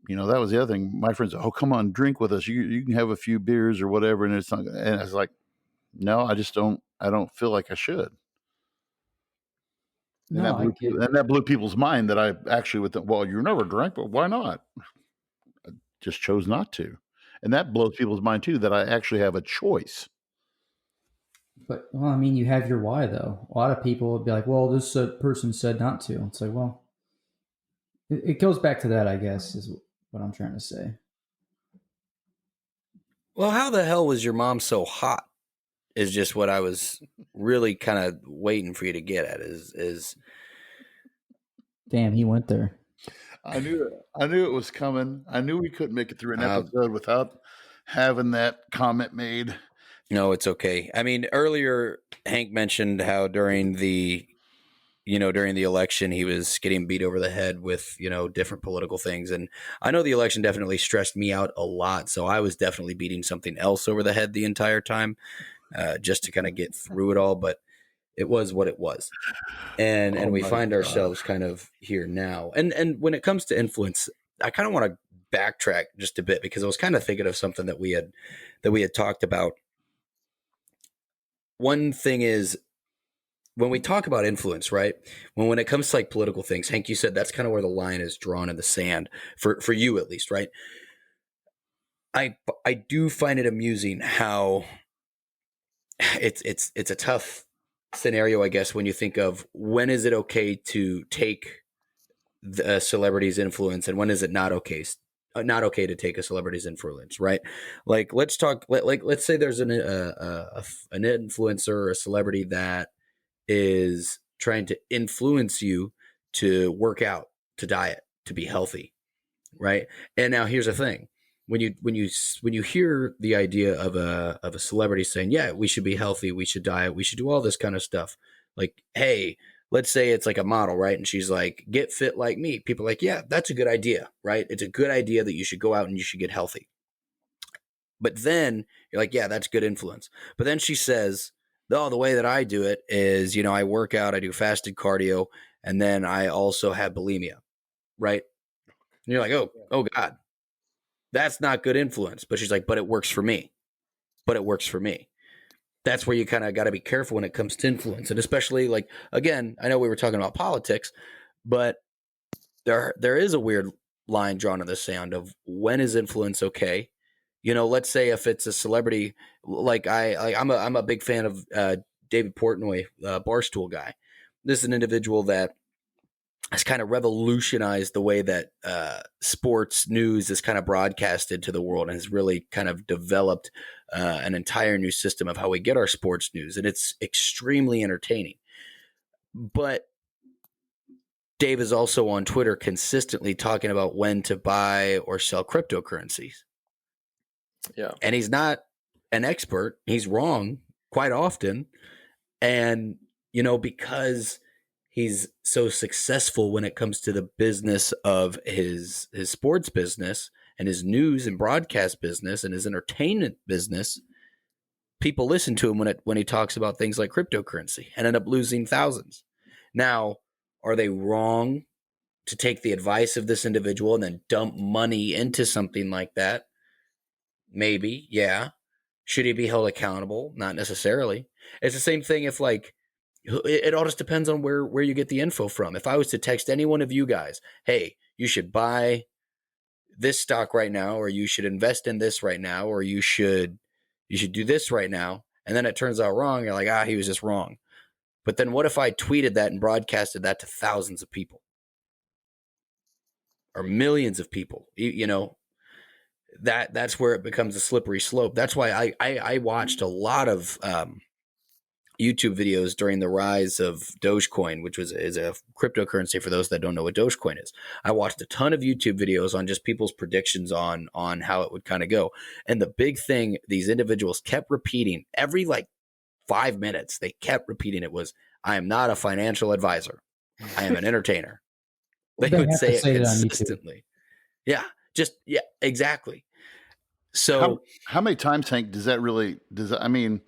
that was the other thing. My friends, oh, come on, drink with us. You can have a few beers or whatever. And it's not, and I was like, no, I don't feel like I should. And that blew people's mind that I actually well, you never drank, but why not? I just chose not to. And that blows people's mind too, that I actually have a choice. But, well, I mean, you have your why, though. A lot of people would be like, well, this person said not to. It's like, well, it goes back to that, I guess, is what I'm trying to say. Well, how the hell was your mom so hot? Is just what I was really kind of waiting for you to get at. Is damn, he went there. I knew it was coming. I knew we couldn't make it through an episode without having that comment made. No, it's okay. I mean, earlier Hank mentioned how during the election, he was getting beat over the head with, different political things. And I know the election definitely stressed me out a lot. So I was definitely beating something else over the head the entire time, just to kind of get through it all. But it was what it was. And we find ourselves kind of here now. And when it comes to influence, I kind of want to backtrack just a bit, because I was kind of thinking of something that we had talked about. One thing is, when we talk about influence, right? When it comes to like political things, Hank, you said that's kind of where the line is drawn in the sand for you, at least, right? I do find it amusing how it's a tough scenario, I guess, when you think of when is it okay to take the celebrity's influence and when is it not okay to take a celebrity's influence, right? Like let's say there's an influencer or a celebrity that is trying to influence you to work out, to diet, to be healthy, right? And now here's the thing: when you hear the idea of a celebrity saying, "Yeah, we should be healthy, we should diet, we should do all this kind of stuff," like, hey, let's say it's like a model, right? And she's like, "Get fit like me." People are like, "Yeah, that's a good idea, right? It's a good idea that you should go out and you should get healthy." But then you're like, "Yeah, that's good influence." But then she says, "Oh, the way that I do it is, I work out, I do fasted cardio, and then I also have bulimia," right? And you're like, oh God, that's not good influence. But she's like, but it works for me. That's where you kind of got to be careful when it comes to influence. And especially, like, again, I know we were talking about politics, but there is a weird line drawn in the sand of when is influence okay? Let's say if it's a celebrity, like I'm a big fan of David Portnoy, Barstool guy. This is an individual that has kind of revolutionized the way that sports news is kind of broadcasted to the world, and has really kind of developed an entire new system of how we get our sports news. And it's extremely entertaining. But Dave is also on Twitter consistently talking about when to buy or sell cryptocurrencies. Yeah. And he's not an expert. He's wrong quite often. And, because he's so successful when it comes to the business of his sports business and his news and broadcast business and his entertainment business, people listen to him when he talks about things like cryptocurrency and end up losing thousands. Now, are they wrong to take the advice of this individual and then dump money into something like that? Maybe, yeah. Should he be held accountable? Not necessarily. It's the same thing if like it all just depends on where you get the info from. If I was to text any one of you guys, hey, you should buy this stock right now, or you should invest in this right now, or you should do this right now, and then it turns out wrong, you're like, he was just wrong. But then what if I tweeted that and broadcasted that to thousands of people or millions of people? You know, that's where it becomes a slippery slope. That's why I watched a lot of YouTube videos during the rise of Dogecoin, which is a cryptocurrency for those that don't know what Dogecoin is. I watched a ton of YouTube videos on just people's predictions on how it would kind of go. And the big thing these individuals kept repeating every like 5 minutes, they kept repeating it was, I am not a financial advisor. I am an entertainer. They would say it consistently. Yeah, exactly. So how many times, Hank, I mean,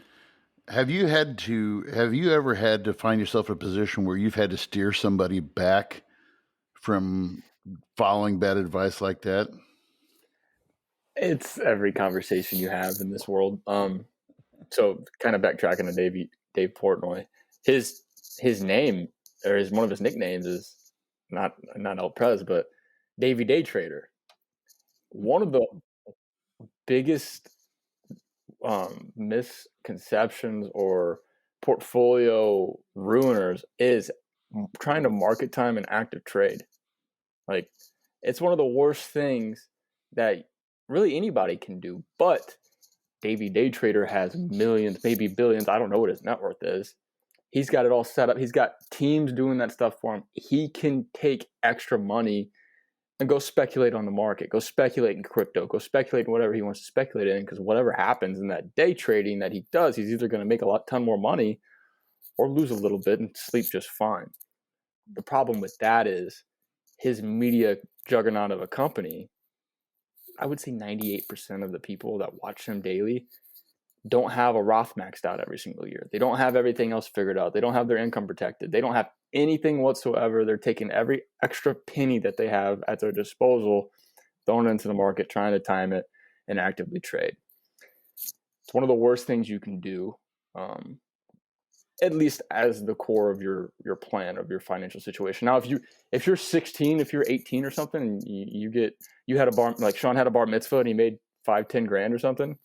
have you ever had to find yourself in a position where you've had to steer somebody back from following bad advice like that? It's every conversation you have in this world. So kind of backtracking to Dave Portnoy, his name, or one of his nicknames is not El Prez, but Davey Day Trader. One of the biggest misconceptions or portfolio ruiners is trying to market time an active trade. Like, it's one of the worst things that really anybody can do. But Davey Day Trader has millions, maybe billions. I don't know what his net worth is. He's got it all set up. He's got teams doing that stuff for him. He can take extra money and go speculate on the market, go speculate in crypto, go speculate in whatever he wants to speculate in, because whatever happens in that day trading that he does, he's either going to make a ton more money or lose a little bit and sleep just fine. The problem with that is his media juggernaut of a company, I would say 98% of the people that watch him daily don't have a Roth maxed out every single year. They don't have everything else figured out. They don't have their income protected. They don't have anything whatsoever. They're taking every extra penny that they have at their disposal, throwing it into the market, trying to time it, and actively trade. It's one of the worst things you can do, at least as the core of your plan of your financial situation. Now, if you're 16, if you're 18 or something, and you had a bar, like Sean had a bar mitzvah and he made $5-10 grand or something,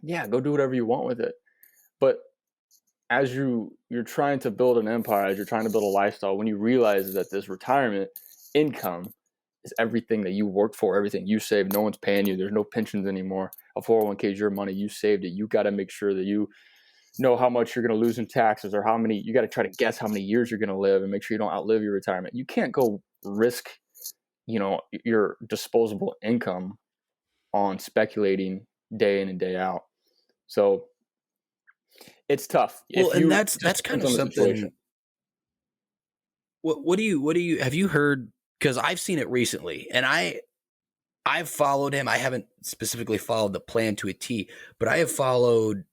yeah, go do whatever you want with it. But as you're trying to build an empire, as you're trying to build a lifestyle, when you realize that this retirement income is everything that you worked for, everything you saved, no one's paying you, there's no pensions anymore, a 401k is your money, you saved it, you got to make sure that you know how much you're going to lose in taxes, or you got to try to guess how many years you're going to live and make sure you don't outlive your retirement. You can't go risk, your disposable income on speculating day in and day out. So it's tough. Well, and that's kind of something. What do you have you heard? Because I've seen it recently, and I've followed him. I haven't specifically followed the plan to a T, but I have followed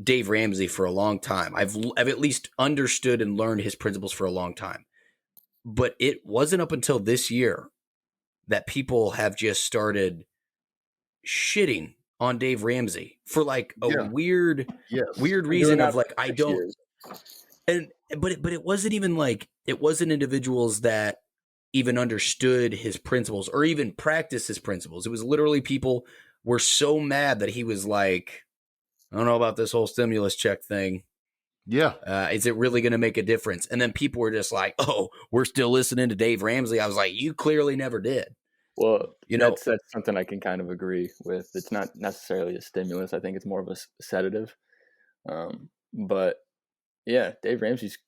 Dave Ramsey for a long time. I've at least understood and learned his principles for a long time. But it wasn't up until this year that people have just started shitting on Dave Ramsey for like a weird reason of like, I don't, but it wasn't even like, it wasn't individuals that even understood his principles or even practiced his principles. It was literally people were so mad that he was like, I don't know about this whole stimulus check thing. Yeah. Is it really going to make a difference? And then people were just like, oh, we're still listening to Dave Ramsey. I was like, you clearly never did. Well, that's something I can kind of agree with. It's not necessarily a stimulus. I think it's more of a sedative. But yeah, Dave Ramsey's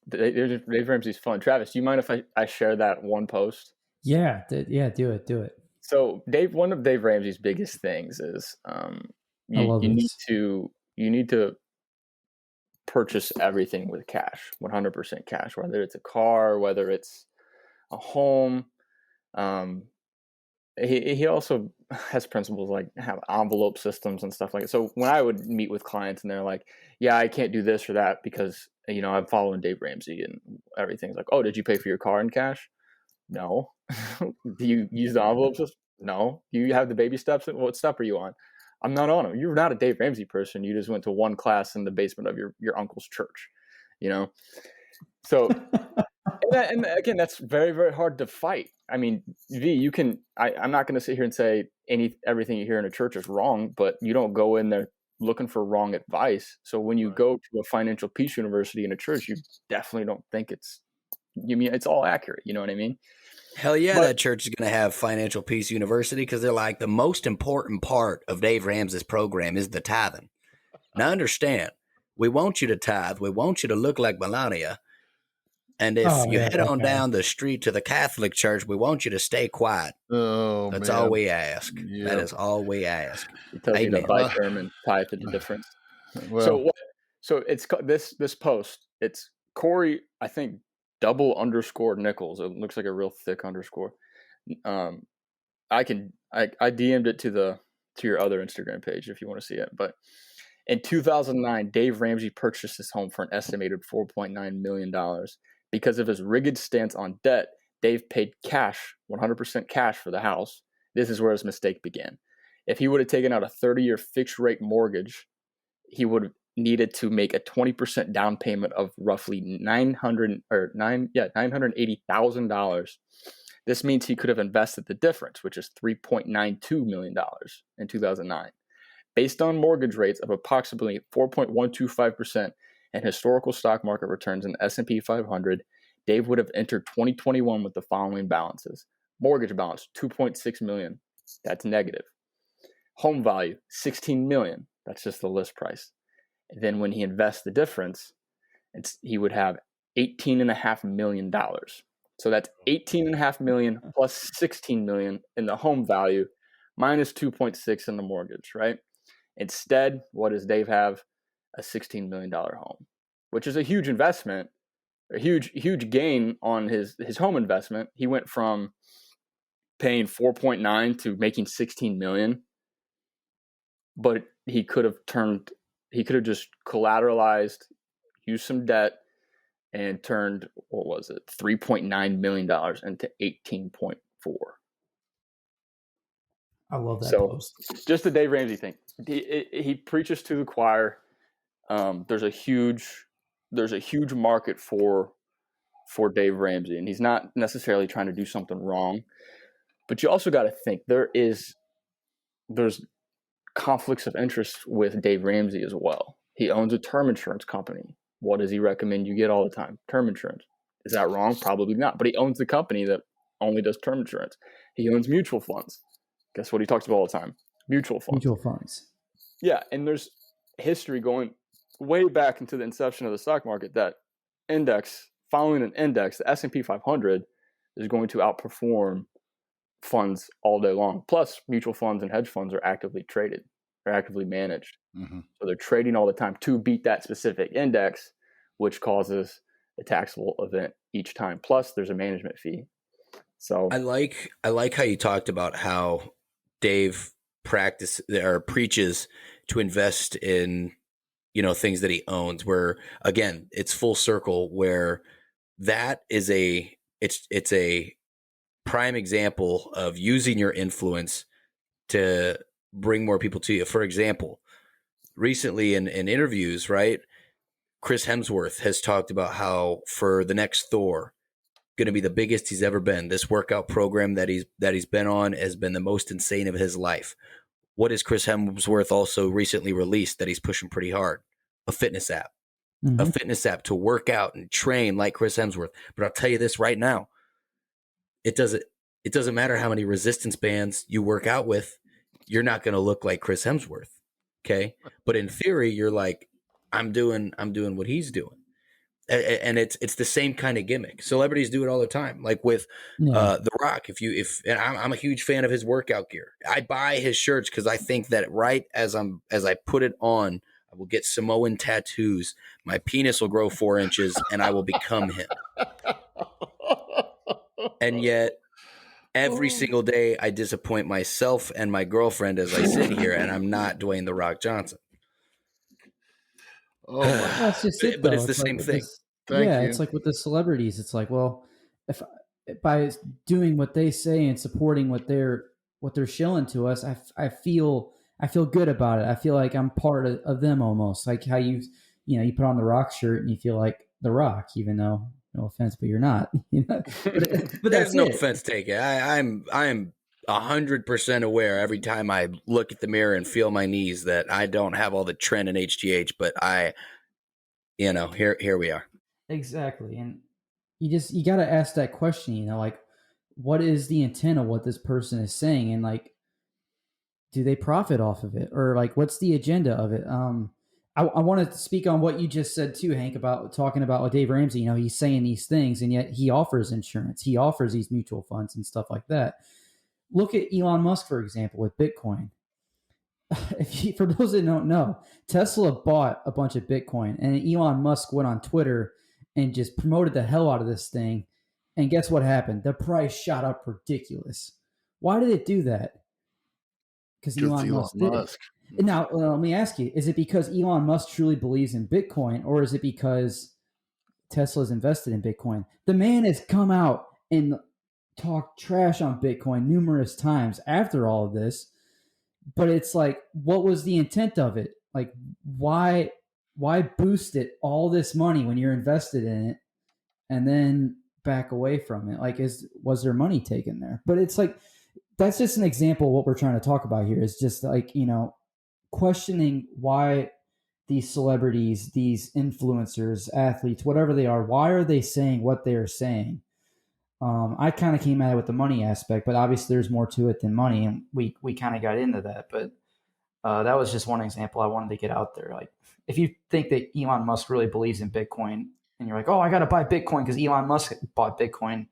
fun. Travis, do you mind if I share that one post? Yeah, do it. So one of Dave Ramsey's biggest things is you need to purchase everything with cash, 100% cash, whether it's a car, whether it's a home. He also has principles like have envelope systems and stuff like that. So when I would meet with clients and they're like, yeah, I can't do this or that because, I'm following Dave Ramsey and everything's like, oh, did you pay for your car in cash? No. Do you use the envelopes? No. Do you have the baby steps? What step are you on? I'm not on them. You're not a Dave Ramsey person. You just went to one class in the basement of your uncle's church, you know? So, and again, that's very, very hard to fight. I mean, V, I'm not going to sit here and say everything you hear in a church is wrong, but you don't go in there looking for wrong advice. So when you go to a financial peace university in a church, you definitely don't think it's all accurate. You know what I mean? Hell yeah, that church is going to have Financial Peace University because they're like, the most important part of Dave Ramsey's program is the tithing. Now understand, we want you to tithe. We want you to look like Melania. And if you head on down the street to the Catholic Church, we want you to stay quiet. Oh, That's all we ask. Yep. That is all we ask. He tells you to buy term and tithe to the difference. Well, so it's this post. It's Corey, I think, _ Nichols. It looks like a real thick underscore. I DM'd it to your other Instagram page if you want to see it. But in 2009, Dave Ramsey purchased his home for an estimated $4.9 million. Because of his rigid stance on debt, Dave paid cash, 100% cash for the house. This is where his mistake began. If he would have taken out a 30-year fixed rate mortgage, he would have needed to make a 20% down payment of roughly $980,000. This means he could have invested the difference, which is $3.92 million in 2009. Based on mortgage rates of approximately 4.125% and historical stock market returns in the S&P 500, Dave would have entered 2021 with the following balances. Mortgage balance, $2.6 million. That's negative. Home value, $16 million. That's just the list price. And then when he invests the difference, he would have $18.5 million. So that's $18.5 million plus $16 million in the home value minus 2.6 in the mortgage, right? Instead, what does Dave have? A $16 million home, which is a huge investment, a huge gain on his home investment. He went from paying 4.9 to making 16 million, but he could have just collateralized, used some debt, and turned, what was it, $3.9 million into 18.4. I love that post. Just the Dave Ramsey thing. He preaches to the choir. There's a huge market for Dave Ramsey, and he's not necessarily trying to do something wrong. But you also got to think there's conflicts of interest with Dave Ramsey as well. He owns a term insurance company. What does he recommend you get all the time? Term insurance. Is that wrong? Probably not. But he owns the company that only does term insurance. He owns mutual funds. Guess what he talks about all the time? Mutual funds. Yeah, and there's history going way back into the inception of the stock market that following an index, the S&P 500 is going to outperform funds all day long. Plus, mutual funds and hedge funds are actively traded. They're actively managed. Mm-hmm. So they're trading all the time to beat that specific index, which causes a taxable event each time. Plus, there's a management fee. So I like how you talked about how Dave preaches to invest in, things that he owns, where again, it's full circle, where that is it's a prime example of using your influence to bring more people to you. For example, recently in interviews, right, Chris Hemsworth has talked about how for the next Thor, going to be the biggest he's ever been. This workout program that he's been on has been the most insane of his life. What is Chris Hemsworth also recently released that he's pushing pretty hard? A fitness app. Mm-hmm. A fitness app to work out and train like Chris Hemsworth. But I'll tell you this right now. It doesn't matter how many resistance bands you work out with. You're not going to look like Chris Hemsworth. Okay? But in theory, you're like, I'm doing what he's doing. And it's the same kind of gimmick. Celebrities do it all the time. Like with The Rock. And I'm a huge fan of his workout gear. I buy his shirts because I think that right as I put it on, I will get Samoan tattoos. My penis will grow 4 inches, and I will become him. And yet, every single day, I disappoint myself and my girlfriend as I sit here, and I'm not Dwayne The Rock Johnson. Oh, my. That's just it, but it's the same thing. Thank you. It's like with the celebrities. It's like, well, by doing what they say and supporting what they're shilling to us, I feel good about it. I feel like I'm part of them almost, like how you put on the Rock shirt and you feel like the Rock, even though, no offense, but you're not. But There's that's no it. offense taken. I'm 100% aware every time I look at the mirror and feel my knees that I don't have all the Tren and HGH, but here we are. Exactly. And you got to ask that question, like, what is the intent of what this person is saying? And like, do they profit off of it? Or like, what's the agenda of it? I wanted to speak on what you just said too, Hank, about talking about Dave Ramsey. He's saying these things and yet he offers insurance. He offers these mutual funds and stuff like that. Look at Elon Musk, for example, with Bitcoin. For those that don't know, Tesla bought a bunch of Bitcoin and Elon Musk went on Twitter and just promoted the hell out of this thing. And guess what happened? The price shot up ridiculous. Why did it do that? Because Elon Musk did it. Now, let me ask you, is it because Elon Musk truly believes in Bitcoin, or is it because Tesla's invested in Bitcoin? The man has come out and talked trash on Bitcoin numerous times after all of this. But it's like, what was the intent of it? Like, why boost it all this money when you're invested in it and then back away from it? Like, was there money taken there? But it's like, that's just an example of what we're trying to talk about here. Is just like, questioning why these celebrities, these influencers, athletes, whatever they are, why are they saying what they are saying? I kind of came at it with the money aspect, but obviously there's more to it than money, and we kind of got into that. But that was just one example I wanted to get out there. Like, if you think that Elon Musk really believes in Bitcoin, and you're like, oh, I got to buy Bitcoin because Elon Musk bought Bitcoin,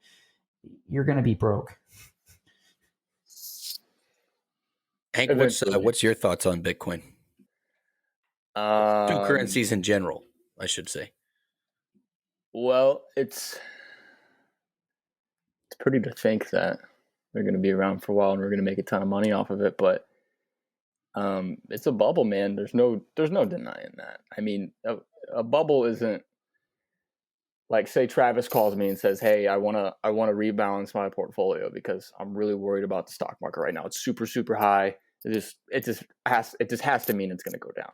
you're going to be broke. Hank, what's your thoughts on Bitcoin? Two currencies in general, I should say. Well, it's pretty to think that they're going to be around for a while and we're going to make a ton of money off of it, but it's a bubble, man. There's no denying that. I mean, a bubble isn't like, say Travis calls me and says, "Hey, I want to rebalance my portfolio because I'm really worried about the stock market right now. It's super, super high. It just has to mean it's going to go down."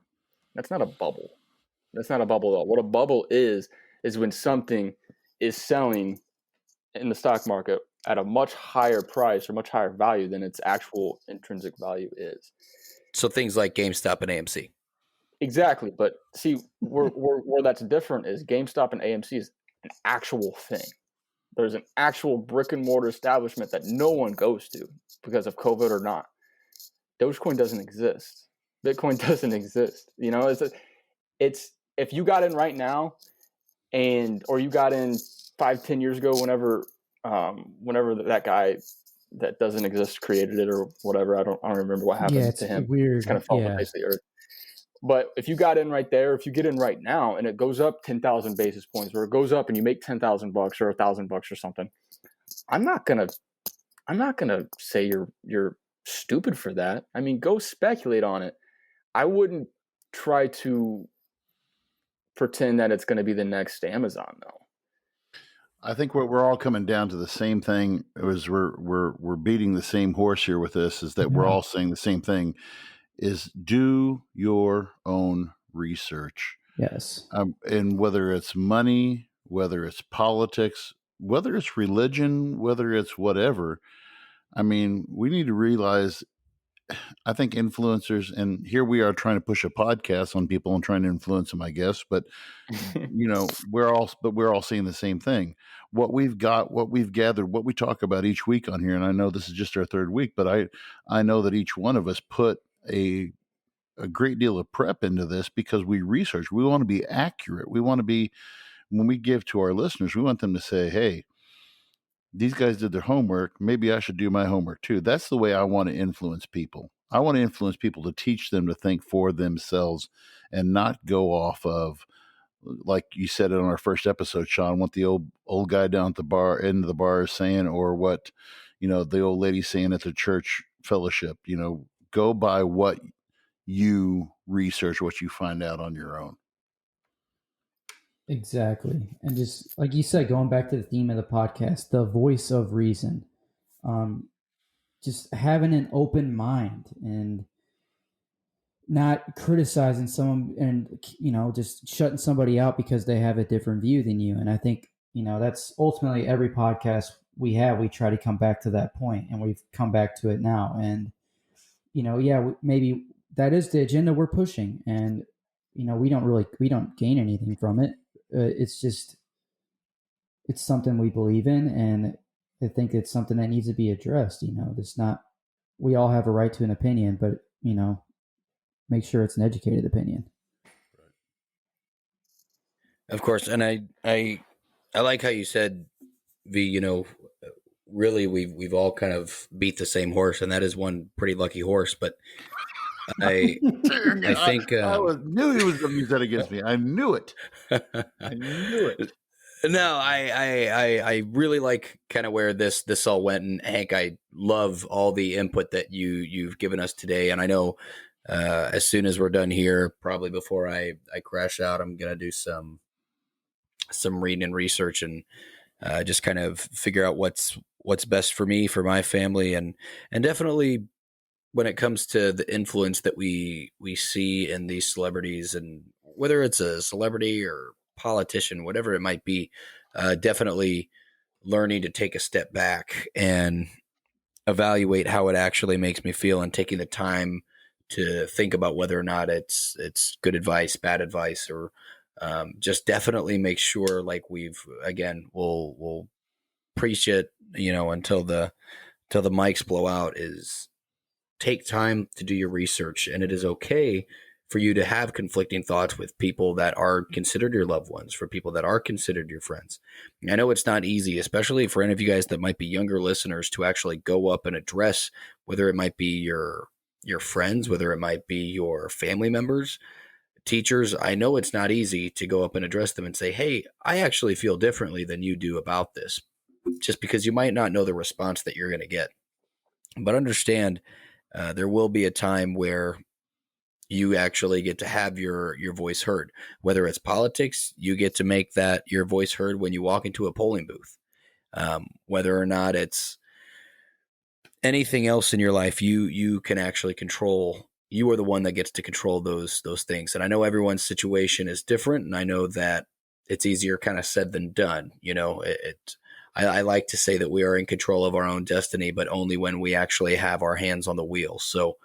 That's not a bubble. That's not a bubble at all. What a bubble is when something is selling in the stock market at a much higher price or much higher value than its actual intrinsic value is. So things like GameStop and AMC. Exactly. But see, where that's different is GameStop and AMC is an actual thing. There's an actual brick and mortar establishment that no one goes to because of COVID or not. Dogecoin doesn't exist. Bitcoin doesn't exist. It's if you got in right now or you got in 5-10 years ago, whenever that guy that doesn't exist created it or whatever, I don't remember what happened to him. Weird. It's kind of fallen on the face of the earth. But if you got in right there, if you get in right now and it goes up 10,000 basis points, or it goes up and you make $10,000 or $1,000 or something, I'm not gonna say you're stupid for that. I mean, go speculate on it. I wouldn't try to pretend that it's going to be the next Amazon, though. I think what we're all coming down to the same thing is we're beating the same horse here with this, is that we're all saying the same thing, is do your own research. Yes. And whether it's money, whether it's politics, whether it's religion, whether it's whatever, I mean, we need to realize, I think influencers, and here we are trying to push a podcast on people and trying to influence them, I guess, but we're all seeing the same thing. What we've gathered, what we talk about each week on here, and I know this is just our third week, but I know that each one of us put a great deal of prep into this because we research. We want to be accurate. We want to be, when we give to our listeners, we want them to say, hey, these guys did their homework. Maybe I should do my homework too. That's the way I want to influence people. I want to influence people to teach them to think for themselves and not go off of, like you said it on our first episode, Sean, what the old guy down at the bar, end of the bar, is saying, or what, the old lady saying at the church fellowship. Go by what you research, what you find out on your own. Exactly. And just like you said, going back to the theme of the podcast, the voice of reason, um, just having an open mind and not criticizing someone and, just shutting somebody out because they have a different view than you. And I think, that's ultimately every podcast we have, we try to come back to that point, and we've come back to it now. And, yeah, maybe that is the agenda we're pushing. And, we don't gain anything from it. It's just, it's something we believe in, and I think it's something that needs to be addressed. It's not, we all have a right to an opinion, but make sure it's an educated opinion. Of course, and I like how you said, V. Really, we've all kind of beat the same horse, and that is one pretty lucky horse. But I think I knew he was going to use that against me. I knew it. I knew it. No, I really like kind of where this all went, and Hank, I love all the input that you've given us today, and I know as soon as we're done here, probably before I crash out, I'm gonna do some reading and research, and just kind of figure out what's best for me, for my family, and definitely when it comes to the influence that we see in these celebrities, and whether it's a celebrity or politician, whatever it might be, definitely learning to take a step back and evaluate how it actually makes me feel, and taking the time to think about whether or not it's good advice, bad advice, or just definitely make sure, like we'll preach it, until the mics blow out, is take time to do your research. And it is okay for you to have conflicting thoughts with people that are considered your loved ones, for people that are considered your friends. I know it's not easy, especially for any of you guys that might be younger listeners, to actually go up and address, whether it might be your friends, whether it might be your family members, teachers. I know it's not easy to go up and address them and say, hey, I actually feel differently than you do about this, just because you might not know the response that you're going to get. But understand, there will be a time where you actually get to have your voice heard. Whether it's politics, you get to make that your voice heard when you walk into a polling booth. Whether or not it's anything else in your life, you can actually control. You are the one that gets to control those things. And I know everyone's situation is different, and I know that it's easier kind of said than done. I like to say that we are in control of our own destiny, but only when we actually have our hands on the wheel. So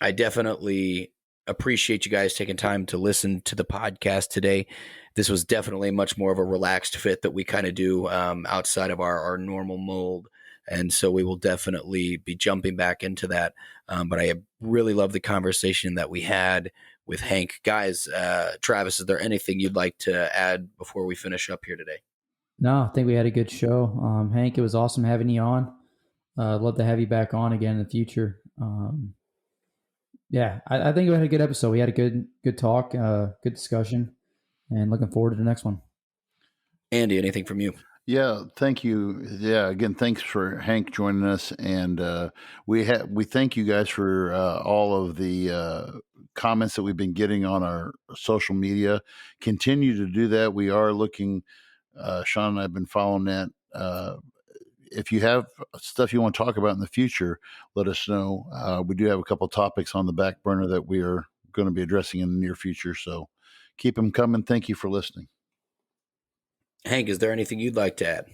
I definitely appreciate you guys taking time to listen to the podcast today. This was definitely much more of a relaxed fit that we kind of do outside of our normal mold. And so we will definitely be jumping back into that. But I really love the conversation that we had with Hank. Guys, Travis, is there anything you'd like to add before we finish up here today? No, I think we had a good show. Hank, it was awesome having you on. I'd love to have you back on again in the future. Yeah, I think we had a good episode. We had a good talk, good discussion, and looking forward to the next one. Andy, anything from you? Yeah, thank you. Yeah, again, thanks for Hank joining us, and we thank you guys for all of the comments that we've been getting on our social media. Continue to do that. We are looking. Sean and I have been following that. If you have stuff you want to talk about in the future, let us know. We do have a couple of topics on the back burner that we are going to be addressing in the near future. So keep them coming. Thank you for listening. Hank, is there anything you'd like to add?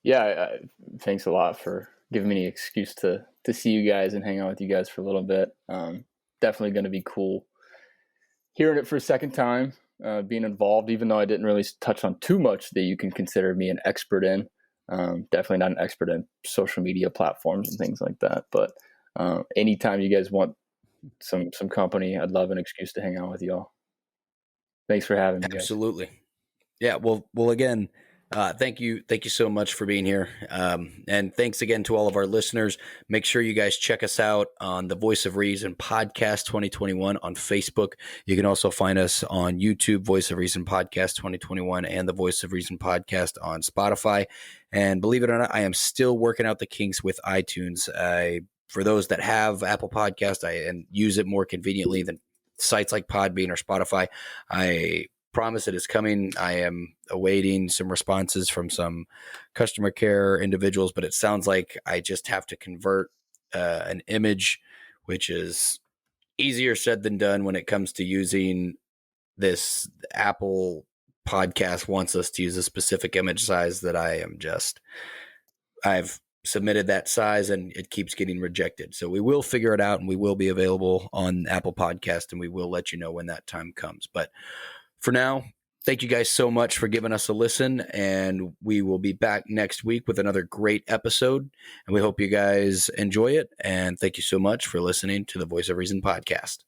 Yeah, thanks a lot for giving me an excuse to see you guys and hang out with you guys for a little bit. Definitely going to be cool hearing it for a second time, being involved, even though I didn't really touch on too much that you can consider me an expert in. Definitely not an expert in social media platforms and things like that. But anytime you guys want some company, I'd love an excuse to hang out with y'all. Thanks for having me, guys. Absolutely. Yeah. Well, again, thank you so much for being here. And thanks again to all of our listeners. Make sure you guys check us out on the Voice of Reason Podcast 2021 on Facebook. You can also find us on YouTube, Voice of Reason Podcast 2021, and the Voice of Reason Podcast on Spotify. And believe it or not, I am still working out the kinks with iTunes. For those that have Apple Podcast and use it more conveniently than sites like Podbean or Spotify, I promise it is coming. I am awaiting some responses from some customer care individuals, but it sounds like I just have to convert an image, which is easier said than done when it comes to using this. Apple Podcast wants us to use a specific image size that I've submitted that size and it keeps getting rejected. So we will figure it out and we will be available on Apple Podcast and we will let you know when that time comes. But for now, thank you guys so much for giving us a listen, and we will be back next week with another great episode, and we hope you guys enjoy it. And thank you so much for listening to the Voice of Reason podcast.